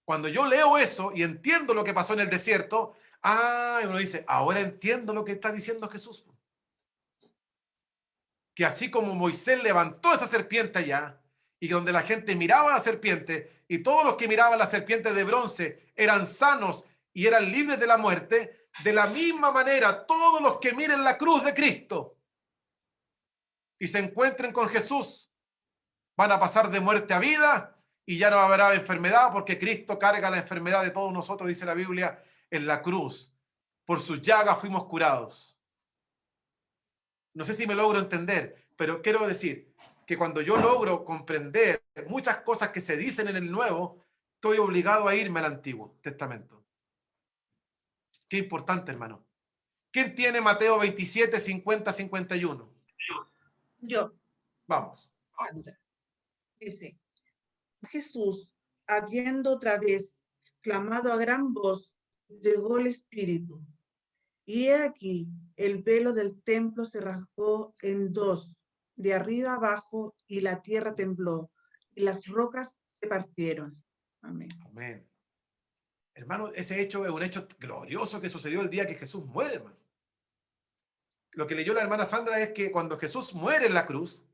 Cuando yo leo eso y entiendo lo que pasó en el desierto, uno dice, ahora entiendo lo que está diciendo Jesús. Que así como Moisés levantó esa serpiente allá, y donde la gente miraba a la serpiente, y todos los que miraban la serpiente de bronce eran sanos y eran libres de la muerte, de la misma manera todos los que miren la cruz de Cristo y se encuentren con Jesús van a pasar de muerte a vida y ya no habrá enfermedad, porque Cristo carga la enfermedad de todos nosotros, dice la Biblia, en la cruz. Por sus llagas fuimos curados. No sé si me logro entender, pero quiero decir que cuando yo logro comprender muchas cosas que se dicen en el Nuevo, estoy obligado a irme al Antiguo Testamento. Qué importante, hermano. ¿Quién tiene Mateo 27, 50, 51? Yo. Vamos. Dice, Jesús, habiendo otra vez clamado a gran voz, entregó el Espíritu. Y he aquí, el velo del templo se rasgó en dos, de arriba abajo, y la tierra tembló, y las rocas se partieron. Amén. Amén. Hermano, ese hecho es un hecho glorioso que sucedió el día que Jesús muere, hermano. Lo que leyó la hermana Sandra es que cuando Jesús muere en la cruz,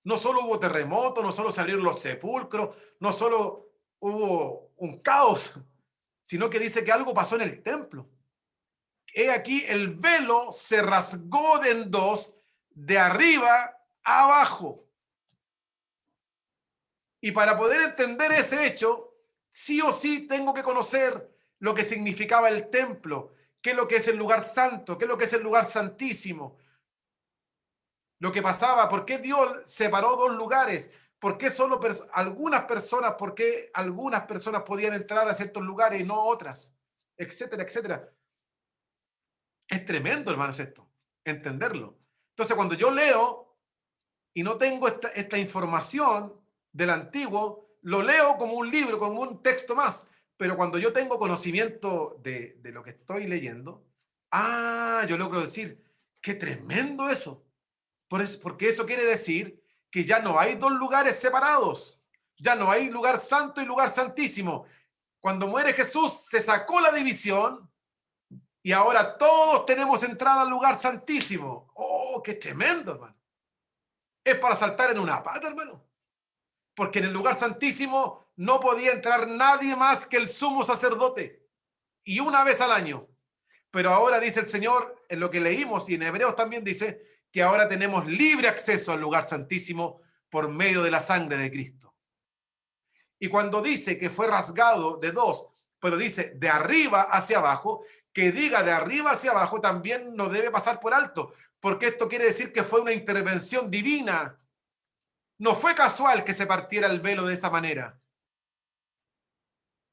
no solo hubo terremoto, no solo se abrieron los sepulcros, no solo hubo un caos, sino que dice que algo pasó en el templo. He aquí, el velo se rasgó en dos, de arriba a abajo. Y para poder entender ese hecho, sí o sí tengo que conocer lo que significaba el templo, qué es lo que es el lugar santo, qué es lo que es el lugar santísimo. lo que pasaba, por qué Dios separó dos lugares, por qué solo algunas personas, por qué algunas personas podían entrar a ciertos lugares y no otras, etcétera, etcétera. Es tremendo, hermanos, esto, entenderlo. Entonces, cuando yo leo y no tengo esta información del antiguo, lo leo como un libro, como un texto más. Pero cuando yo tengo conocimiento de lo que estoy leyendo, yo logro decir, qué tremendo eso. Porque eso quiere decir que ya no hay dos lugares separados. Ya no hay lugar santo y lugar santísimo. Cuando muere Jesús, se sacó la división y ahora todos tenemos entrada al lugar santísimo. ¡Oh, qué tremendo, hermano! Es para saltar en una pata, hermano. Porque en el lugar santísimo no podía entrar nadie más que el sumo sacerdote. Y una vez al año. Pero ahora dice el Señor, en lo que leímos y en Hebreos también dice, que ahora tenemos libre acceso al lugar santísimo por medio de la sangre de Cristo. Y cuando dice que fue rasgado de dos, pero dice de arriba hacia abajo, que diga de arriba hacia abajo también no debe pasar por alto, porque esto quiere decir que fue una intervención divina. No fue casual que se partiera el velo de esa manera.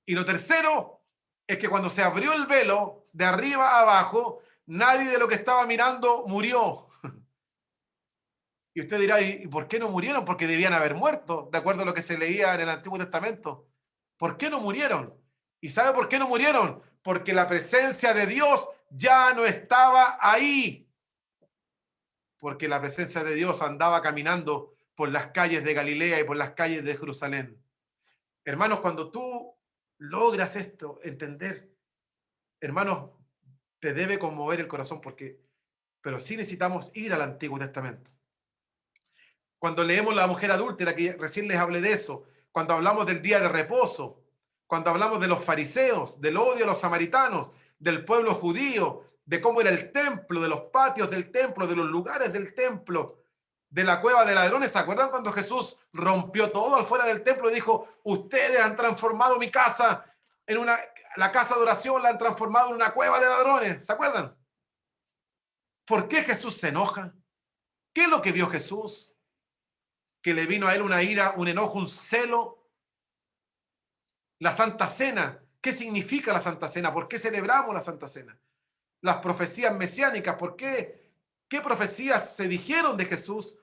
Y lo tercero es que cuando se abrió el velo de arriba a abajo, nadie de lo que estaba mirando murió. Y usted dirá, ¿y por qué no murieron? Porque debían haber muerto, de acuerdo a lo que se leía en el Antiguo Testamento. ¿Por qué no murieron? ¿Y sabe por qué no murieron? Porque la presencia de Dios ya no estaba ahí. Porque la presencia de Dios andaba caminando por las calles de Galilea y por las calles de Jerusalén. Hermanos, cuando tú logras esto, entender, hermanos, te debe conmover el corazón pero sí necesitamos ir al Antiguo Testamento. Cuando leemos la mujer adúltera, que recién les hablé de eso, cuando hablamos del día de reposo, cuando hablamos de los fariseos, del odio a los samaritanos, del pueblo judío, de cómo era el templo, de los patios del templo, de los lugares del templo, de la cueva de ladrones. ¿Se acuerdan cuando Jesús rompió todo al fuera del templo y dijo, ustedes han transformado mi casa la casa de oración la han transformado en una cueva de ladrones? ¿Se acuerdan? ¿Por qué Jesús se enoja? ¿Qué es lo que vio Jesús? Que le vino a él una ira, un enojo, un celo. La Santa Cena. ¿Qué significa la Santa Cena? ¿Por qué celebramos la Santa Cena? Las profecías mesiánicas. ¿Por qué? ¿Qué profecías se dijeron de Jesús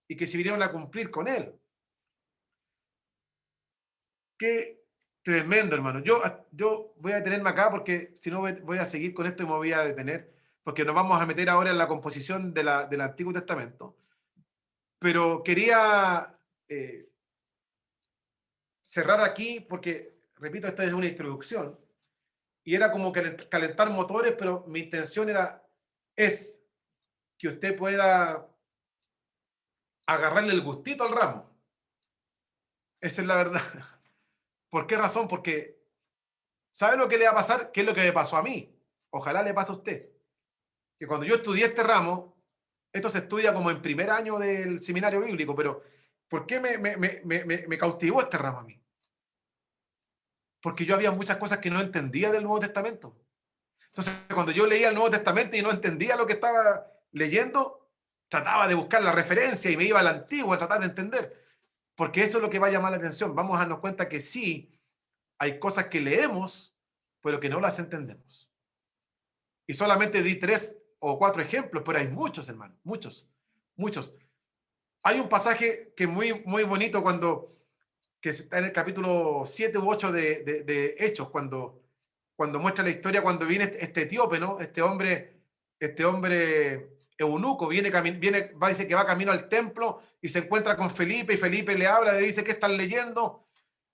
y que se vinieron a cumplir con él? Qué tremendo, hermano. Yo voy a detenerme acá porque si no voy a seguir con esto y me voy a detener, porque nos vamos a meter ahora en la composición del Antiguo Testamento. Pero quería cerrar aquí porque, repito, esta es una introducción y era como calentar motores, pero mi intención es que usted pueda agarrarle el gustito al ramo. Esa es la verdad. ¿Por qué razón? Porque ¿sabe lo que le va a pasar? ¿Qué es lo que me pasó a mí? Ojalá le pase a usted. Que cuando yo estudié este ramo, esto se estudia como en primer año del seminario bíblico, pero ¿por qué me cautivó este ramo a mí? Porque yo había muchas cosas que no entendía del Nuevo Testamento. Entonces, cuando yo leía el Nuevo Testamento y no entendía lo que estaba leyendo, trataba de buscar la referencia y me iba al Antiguo a tratar de entender. Porque esto es lo que va a llamar la atención. Vamos a darnos cuenta que sí, hay cosas que leemos, pero que no las entendemos. Y solamente di 3 o 4 ejemplos, pero hay muchos, hermano, muchos. Hay un pasaje que es muy, muy bonito que está en el capítulo 7 u 8 de Hechos, cuando muestra la historia, cuando viene este etíope, ¿no? Este hombre eunuco, dice que va camino al templo y se encuentra con Felipe, y Felipe le habla, le dice, ¿qué están leyendo?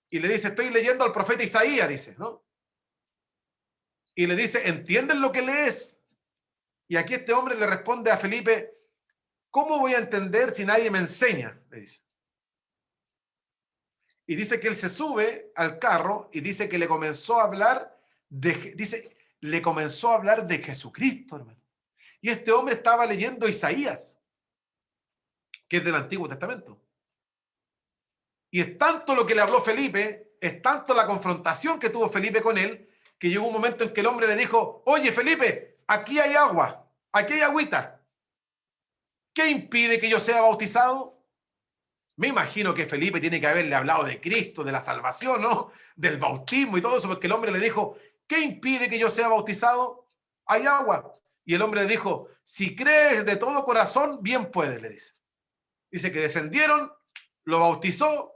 Y le dice, estoy leyendo al profeta Isaías, dice, ¿no? Y le dice, ¿entienden lo que lees? Y aquí este hombre le responde a Felipe, ¿cómo voy a entender si nadie me enseña? Le dice. Y dice que él se sube al carro y dice que le comenzó a hablar de Jesucristo, hermano. Y este hombre estaba leyendo Isaías, que es del Antiguo Testamento. Y es tanto lo que le habló Felipe, es tanto la confrontación que tuvo Felipe con él, que llegó un momento en que el hombre le dijo, oye Felipe, aquí hay agua, aquí hay agüita. ¿qué impide que yo sea bautizado? Me imagino que Felipe tiene que haberle hablado de Cristo, de la salvación, ¿no? Del bautismo y todo eso, porque el hombre le dijo, ¿qué impide que yo sea bautizado? Hay agua. Y el hombre le dijo, si crees de todo corazón, bien puedes, le dice. Dice que descendieron, lo bautizó,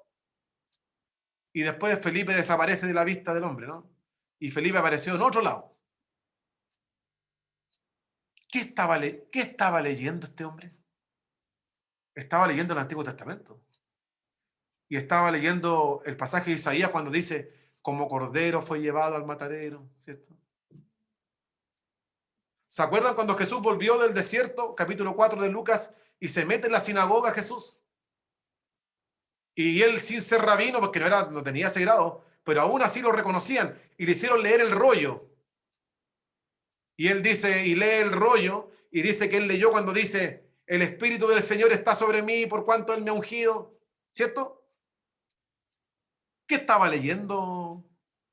y después Felipe desaparece de la vista del hombre, ¿no? Y Felipe apareció en otro lado. ¿Qué estaba leyendo este hombre? Estaba leyendo el Antiguo Testamento. Y estaba leyendo el pasaje de Isaías cuando dice, como cordero fue llevado al matadero, ¿cierto? ¿Se acuerdan cuando Jesús volvió del desierto, capítulo 4 de Lucas, y se mete en la sinagoga Jesús? Y él, sin ser rabino, porque no tenía ese grado, pero aún así lo reconocían y le hicieron leer el rollo. Y él dice, y lee el rollo, y dice que él leyó cuando dice, el Espíritu del Señor está sobre mí por cuanto él me ha ungido, ¿cierto? ¿Qué estaba leyendo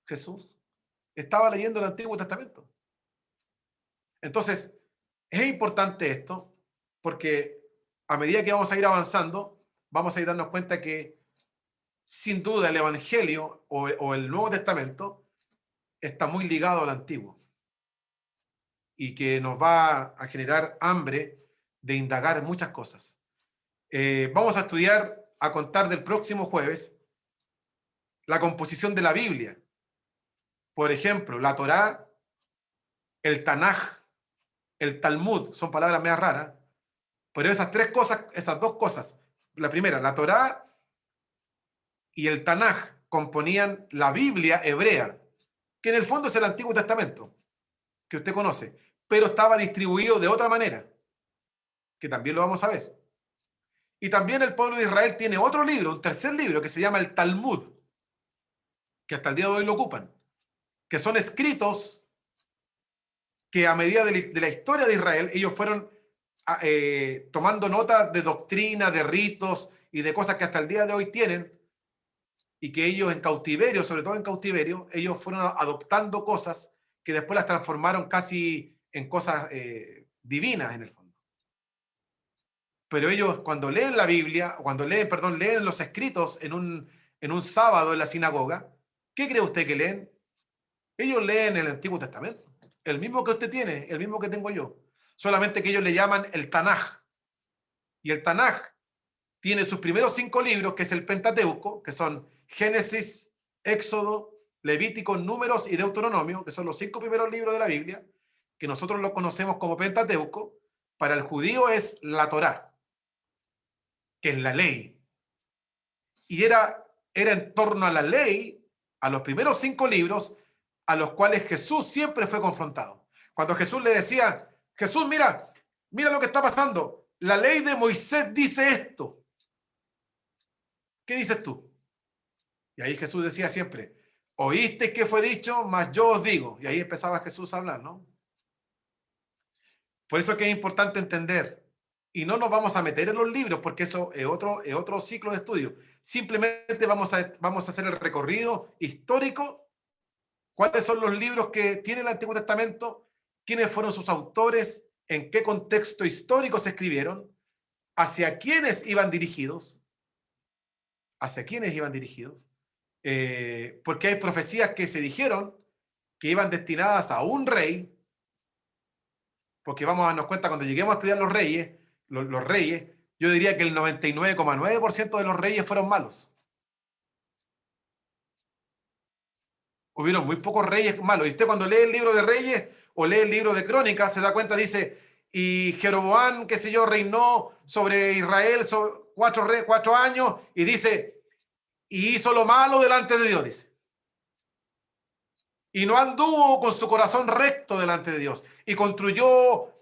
Jesús? Estaba leyendo el Antiguo Testamento. Entonces, es importante esto, porque a medida que vamos a ir avanzando, vamos a ir dando cuenta que, sin duda, el Evangelio o el Nuevo Testamento está muy ligado al Antiguo y que nos va a generar hambre de indagar muchas cosas. Vamos a estudiar, a contar del próximo jueves, la composición de la Biblia. Por ejemplo, la Torá, el Tanaj, el Talmud, son palabras medio raras, pero esas dos cosas, la primera, la Torá y el Tanaj, componían la Biblia hebrea, que en el fondo es el Antiguo Testamento, que usted conoce, pero estaba distribuido de otra manera, que también lo vamos a ver. Y también el pueblo de Israel tiene otro libro, un tercer libro, que se llama el Talmud, que hasta el día de hoy lo ocupan, que son escritos que a medida de la historia de Israel, ellos fueron tomando nota de doctrina, de ritos y de cosas que hasta el día de hoy tienen, y que ellos en cautiverio, sobre todo en cautiverio, ellos fueron adoptando cosas que después las transformaron casi en cosas divinas en el fondo. Pero ellos cuando leen la Biblia, leen los escritos en un sábado en la sinagoga, ¿qué cree usted que leen? Ellos leen el Antiguo Testamento, el mismo que usted tiene, el mismo que tengo yo, solamente que ellos le llaman el Tanaj. Y el Tanaj tiene sus primeros 5 libros, que es el Pentateuco, que son Génesis, Éxodo, Levítico, Números y Deuteronomio, que son los 5 primeros libros de la Biblia, que nosotros lo conocemos como Pentateuco. Para el judío es la Torá, que es la ley. Y era en torno a la ley, a los primeros 5 libros, a los cuales Jesús siempre fue confrontado. Cuando Jesús le decía, Jesús, mira lo que está pasando. La ley de Moisés dice esto. ¿Qué dices tú? Y ahí Jesús decía siempre, oíste que fue dicho, mas yo os digo. Y ahí empezaba Jesús a hablar, ¿no? Por eso es que es importante entender. Y no nos vamos a meter en los libros, porque eso es otro ciclo de estudio. Simplemente vamos a hacer el recorrido histórico. ¿Cuáles son los libros que tiene el Antiguo Testamento? ¿Quiénes fueron sus autores? ¿En qué contexto histórico se escribieron? ¿Hacia quiénes iban dirigidos? ¿Hacia quiénes iban dirigidos? Porque hay profecías que se dijeron que iban destinadas a un rey, porque vamos a darnos cuenta cuando lleguemos a estudiar los reyes, yo diría que el 99,9% de los reyes fueron malos. Hubieron muy pocos reyes malos. Y usted cuando lee el libro de Reyes o lee el libro de Crónicas, se da cuenta, dice, y Jeroboam, qué sé yo, reinó sobre Israel 4 años, y dice, y hizo lo malo delante de Dios, dice. Y no anduvo con su corazón recto delante de Dios. Y construyó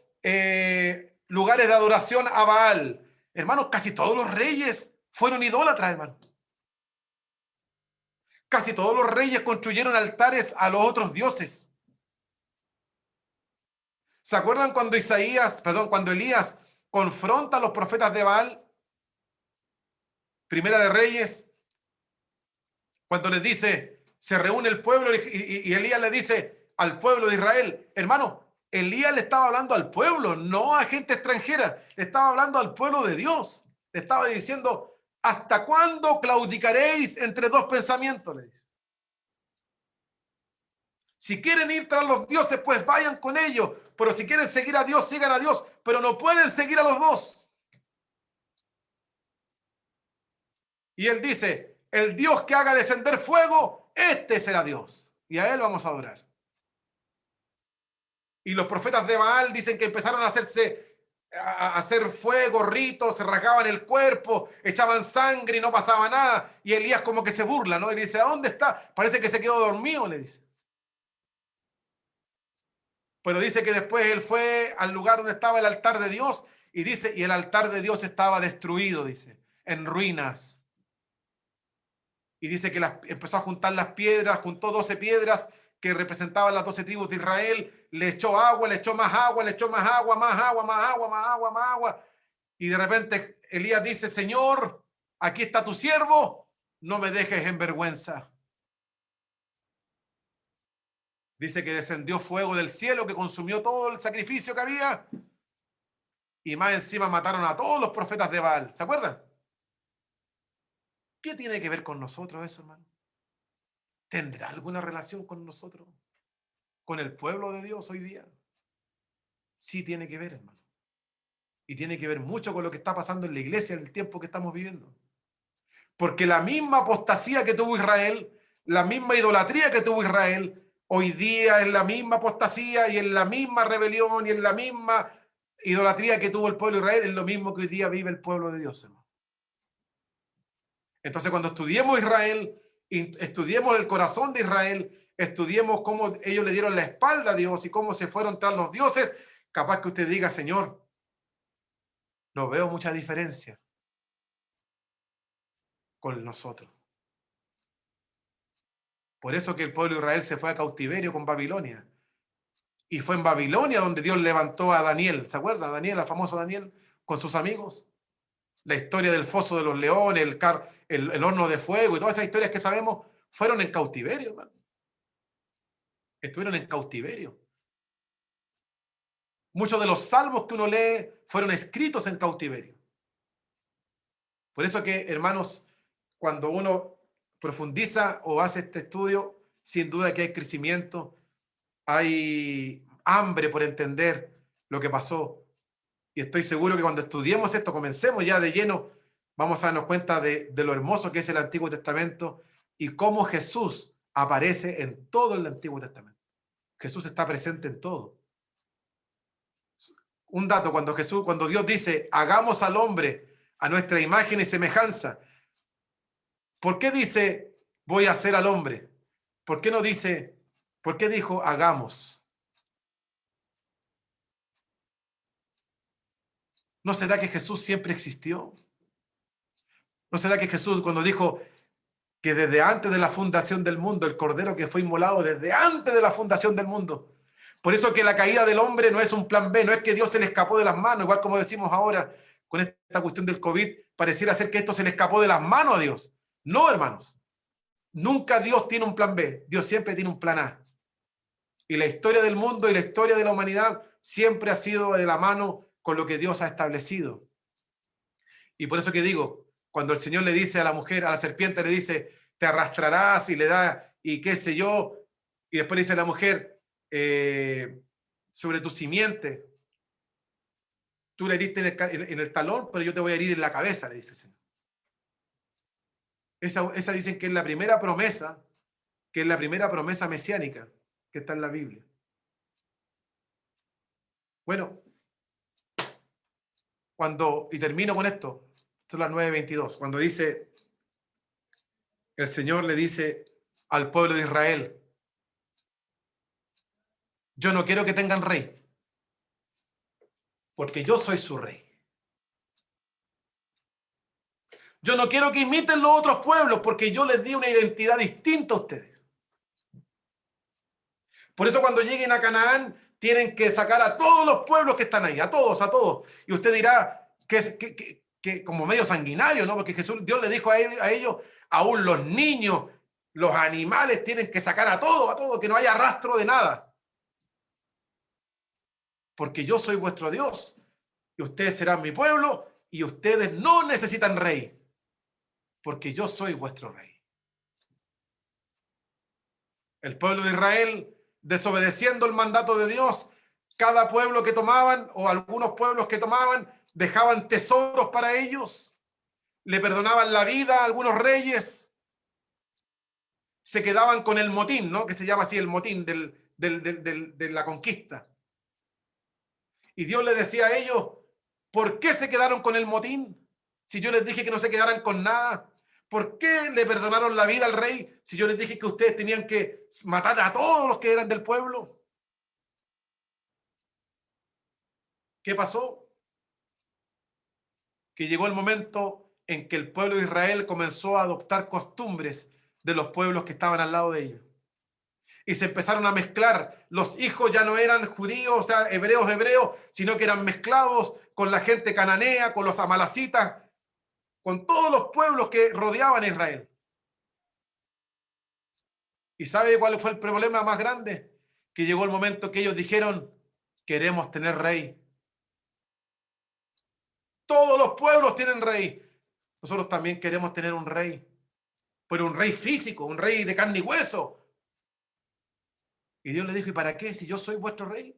lugares de adoración a Baal. Hermanos, casi todos los reyes fueron idólatras, hermano. Casi todos los reyes construyeron altares a los otros dioses. ¿Se acuerdan cuando Elías confronta a los profetas de Baal? Primera de Reyes, cuando les dice, se reúne el pueblo y Elías le dice al pueblo de Israel, hermano, Elías le estaba hablando al pueblo, no a gente extranjera. Le estaba hablando al pueblo de Dios. Le estaba diciendo, ¿hasta cuándo claudicaréis entre dos pensamientos? Le dice. Si quieren ir tras los dioses, pues vayan con ellos. Pero si quieren seguir a Dios, sigan a Dios. Pero no pueden seguir a los dos. Y él dice, el Dios que haga descender fuego, este será Dios. Y a él vamos a adorar. Y los profetas de Baal dicen que empezaron a hacer fuego, ritos, se rasgaban el cuerpo, echaban sangre y no pasaba nada. Y Elías como que se burla, ¿no? Y dice, ¿a dónde está? Parece que se quedó dormido, le dice. Pero dice que después él fue al lugar donde estaba el altar de Dios y dice, y el altar de Dios estaba destruido, dice, en ruinas. Y dice que empezó a juntar las piedras, juntó 12 piedras que representaban las 12 tribus de Israel, le echó agua, le echó más agua, le echó más agua, más agua, más agua, más agua, más agua. Y de repente Elías dice, Señor, aquí está tu siervo, no me dejes en vergüenza. Dice que descendió fuego del cielo que consumió todo el sacrificio que había. Y más encima mataron a todos los profetas de Baal. ¿Se acuerdan? ¿Qué tiene que ver con nosotros eso, hermano? ¿Tendrá alguna relación con nosotros? ¿Con el pueblo de Dios hoy día? Sí tiene que ver, hermano. Y tiene que ver mucho con lo que está pasando en la iglesia en el tiempo que estamos viviendo. Porque la misma apostasía que tuvo Israel, la misma idolatría que tuvo Israel, hoy día es la misma apostasía y en la misma rebelión y en la misma idolatría que tuvo el pueblo de Israel, es lo mismo que hoy día vive el pueblo de Dios, hermano. Entonces, cuando estudiemos Israel, estudiemos el corazón de Israel, estudiemos cómo ellos le dieron la espalda a Dios y cómo se fueron tras los dioses, capaz que usted diga, Señor, no veo mucha diferencia con nosotros. Por eso que el pueblo de Israel se fue a cautiverio con Babilonia. Y fue en Babilonia donde Dios levantó a Daniel. ¿Se acuerdan? Daniel, el famoso Daniel, con sus amigos. La historia del foso de los leones, el horno de fuego y todas esas historias que sabemos fueron en cautiverio, hermano. Estuvieron en cautiverio. Muchos de los salmos que uno lee fueron escritos en cautiverio. Por eso que, hermanos, cuando uno profundiza o hace este estudio, sin duda que hay crecimiento, hay hambre por entender lo que pasó. Y estoy seguro que cuando estudiemos esto, comencemos ya de lleno, vamos a darnos cuenta de lo hermoso que es el Antiguo Testamento y cómo Jesús aparece en todo el Antiguo Testamento. Jesús está presente en todo. Un dato, cuando Dios dice, hagamos al hombre a nuestra imagen y semejanza, ¿por qué dice, voy a hacer al hombre? ¿Por qué no dice, por qué dijo, hagamos? ¿No será que Jesús siempre existió? ¿No será que Jesús cuando dijo que desde antes de la fundación del mundo, el cordero que fue inmolado desde antes de la fundación del mundo? Por eso que la caída del hombre no es un plan B, no es que Dios se le escapó de las manos, igual como decimos ahora con esta cuestión del COVID, pareciera ser que esto se le escapó de las manos a Dios. No, hermanos. Nunca Dios tiene un plan B, Dios siempre tiene un plan A. Y la historia del mundo y la historia de la humanidad siempre ha sido de la mano con lo que Dios ha establecido. Y por eso que digo, cuando el Señor le dice a la mujer, a la serpiente le dice, te arrastrarás y le da, y qué sé yo, y después le dice a la mujer, sobre tu simiente, tú le heriste en el talón, pero yo te voy a herir en la cabeza, le dice el Señor. Esa dicen que es la primera promesa, mesiánica que está en la Biblia. Bueno, y termino con esto, son las 9:22, cuando dice, el Señor le dice al pueblo de Israel, yo no quiero que tengan rey, porque yo soy su rey. Yo no quiero que imiten los otros pueblos, porque yo les di una identidad distinta a ustedes. Por eso cuando lleguen a Canaán, tienen que sacar a todos los pueblos que están ahí, a todos. Y usted dirá que como medio sanguinario, ¿no? Porque Dios le dijo a ellos, aún los niños, los animales tienen que sacar a todo, que no haya rastro de nada. porque yo soy vuestro Dios, y ustedes serán mi pueblo, y ustedes no necesitan rey, porque yo soy vuestro rey. El pueblo de Israel, desobedeciendo el mandato de Dios, cada pueblo que tomaban, o algunos pueblos que tomaban, dejaban tesoros para ellos, le perdonaban la vida a algunos reyes, se quedaban con el motín, ¿no? Que se llama así el motín de la conquista. Y Dios les decía a ellos, ¿por qué se quedaron con el motín? Si yo les dije que no se quedaran con nada. ¿Por qué le perdonaron la vida al rey si yo les dije que ustedes tenían que matar a todos los que eran del pueblo? ¿Qué pasó? Que llegó el momento en que el pueblo de Israel comenzó a adoptar costumbres de los pueblos que estaban al lado de ellos. Y se empezaron a mezclar. Los hijos ya no eran judíos, o sea, hebreos, sino que eran mezclados con la gente cananea, con los amalacitas, con todos los pueblos que rodeaban a Israel. ¿Y sabe cuál fue el problema más grande? Que llegó el momento que ellos dijeron, queremos tener rey. Todos los pueblos tienen rey. Nosotros también queremos tener un rey, pero un rey físico, un rey de carne y hueso. Y Dios le dijo, ¿y para qué? Si yo soy vuestro rey.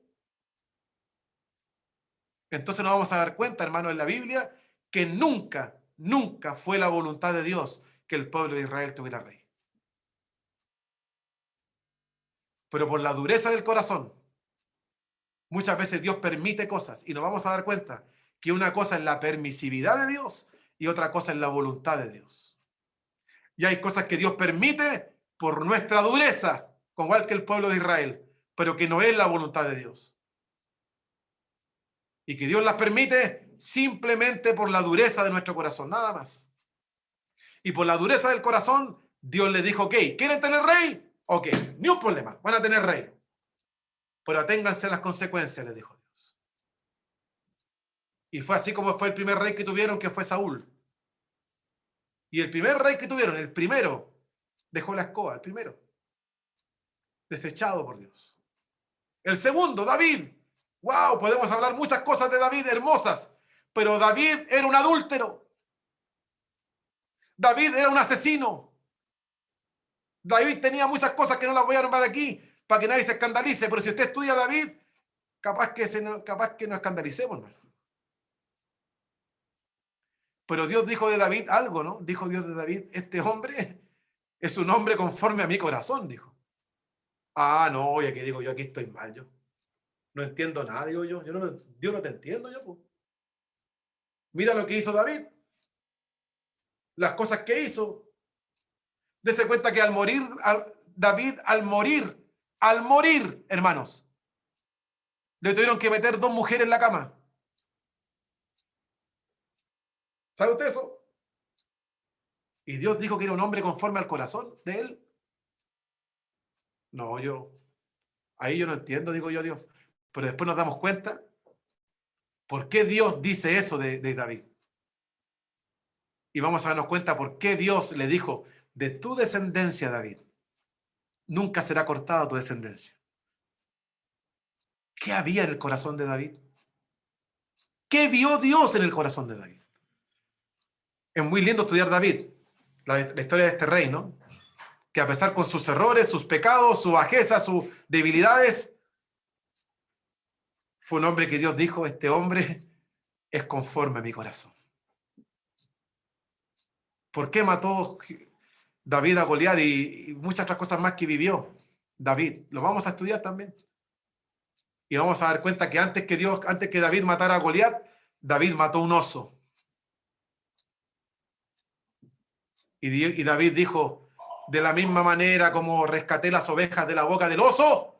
Entonces nos vamos a dar cuenta, hermano, en la Biblia, que nunca fue la voluntad de Dios que el pueblo de Israel tuviera rey. Pero por la dureza del corazón, muchas veces Dios permite cosas y nos vamos a dar cuenta que una cosa es la permisividad de Dios y otra cosa es la voluntad de Dios. Y hay cosas que Dios permite por nuestra dureza, igual que el pueblo de Israel, pero que no es la voluntad de Dios. Y que Dios las permite simplemente por la dureza de nuestro corazón, nada más. Y por la dureza del corazón, Dios le dijo, ok, ¿quieren tener rey? Ok, ni un problema, van a tener rey. Pero aténganse a las consecuencias, le dijo Dios. Y fue así como fue el primer rey que tuvieron, que fue Saúl. Y el primer rey que tuvieron, el primero, dejó la escoba, el primero. Desechado por Dios. El segundo, David. Wow, podemos hablar muchas cosas de David hermosas, pero David era un adúltero. David era un asesino. David tenía muchas cosas que no las voy a nombrar aquí para que nadie se escandalice, pero si usted estudia a David, capaz que nos escandalicemos, hermano. Pero Dios dijo de David algo, ¿no? Dijo Dios de David, este hombre es un hombre conforme a mi corazón, dijo. Ah, no, ya que digo yo, aquí estoy mal, yo. No entiendo nada, digo yo. Dios no te entiendo yo, pues. Mira lo que hizo David. Las cosas que hizo. Dese cuenta que David al morir, hermanos, le tuvieron que meter 2 mujeres en la cama. ¿Sabe usted eso? Y Dios dijo que era un hombre conforme al corazón de él. No, ahí yo no entiendo, digo yo, Dios. Pero después nos damos cuenta por qué Dios dice eso de David. Y vamos a darnos cuenta por qué Dios le dijo, de tu descendencia, David, nunca será cortada tu descendencia. ¿Qué había en el corazón de David? ¿Qué vio Dios en el corazón de David? Es muy lindo estudiar David, la historia de este rey, ¿no? Que a pesar con sus errores, sus pecados, sus bajezas, sus debilidades, fue un hombre que Dios dijo, este hombre es conforme a mi corazón. ¿Por qué mató David a Goliat y muchas otras cosas más que vivió David? Lo vamos a estudiar también. Y vamos a dar cuenta que antes que David matara a Goliat, David mató un oso. Y David dijo, de la misma manera como rescaté las ovejas de la boca del oso,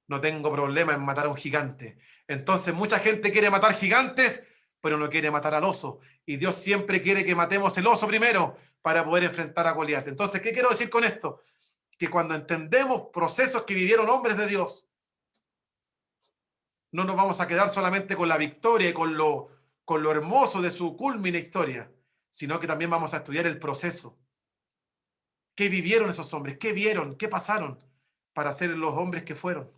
no tengo problema en matar a un gigante. Entonces mucha gente quiere matar gigantes, pero no quiere matar al oso. Y Dios siempre quiere que matemos el oso primero para poder enfrentar a Goliat. Entonces, ¿qué quiero decir con esto? Que cuando entendemos procesos que vivieron hombres de Dios, no nos vamos a quedar solamente con la victoria y con lo hermoso de su culmine historia, sino que también vamos a estudiar el proceso. ¿Qué vivieron esos hombres? ¿Qué vieron? ¿Qué pasaron para ser los hombres que fueron?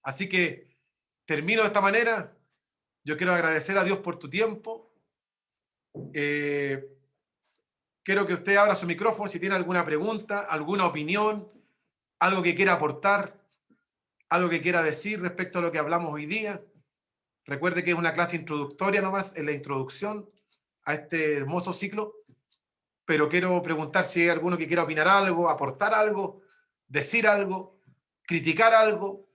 Así que termino de esta manera. Yo quiero agradecer a Dios por tu tiempo. Quiero que usted abra su micrófono si tiene alguna pregunta, alguna opinión, algo que quiera aportar, algo que quiera decir respecto a lo que hablamos hoy día. Recuerde que es una clase introductoria nomás, en la introducción a este hermoso ciclo, pero quiero preguntar si hay alguno que quiera opinar algo, aportar algo, decir algo, criticar algo.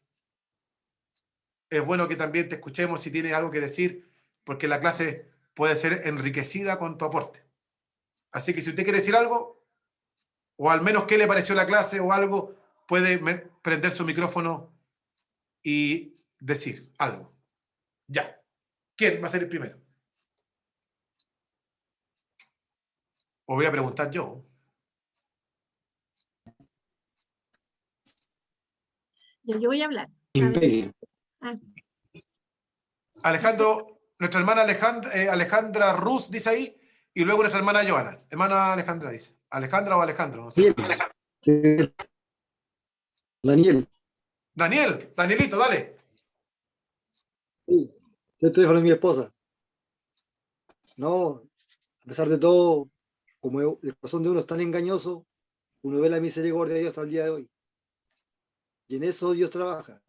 Es bueno que también te escuchemos si tienes algo que decir, porque la clase puede ser enriquecida con tu aporte. Así que si usted quiere decir algo, o al menos qué le pareció la clase o algo, puede prender su micrófono y decir algo. Ya. ¿Quién va a ser el primero? O voy a preguntar yo. Ya, yo voy a hablar. A ver. Imperio. Ah, Alejandro, nuestra hermana Alejandra Ruz dice ahí, y luego nuestra hermana Joana. Hermana Alejandra dice. Alejandra o Alejandro, no sé. Daniel. Danielito, dale. Sí. Este teléfono es mi esposa. No, a pesar de todo, como el corazón de uno es tan engañoso, uno ve la misericordia de Dios hasta el día de hoy. Y en eso Dios trabaja.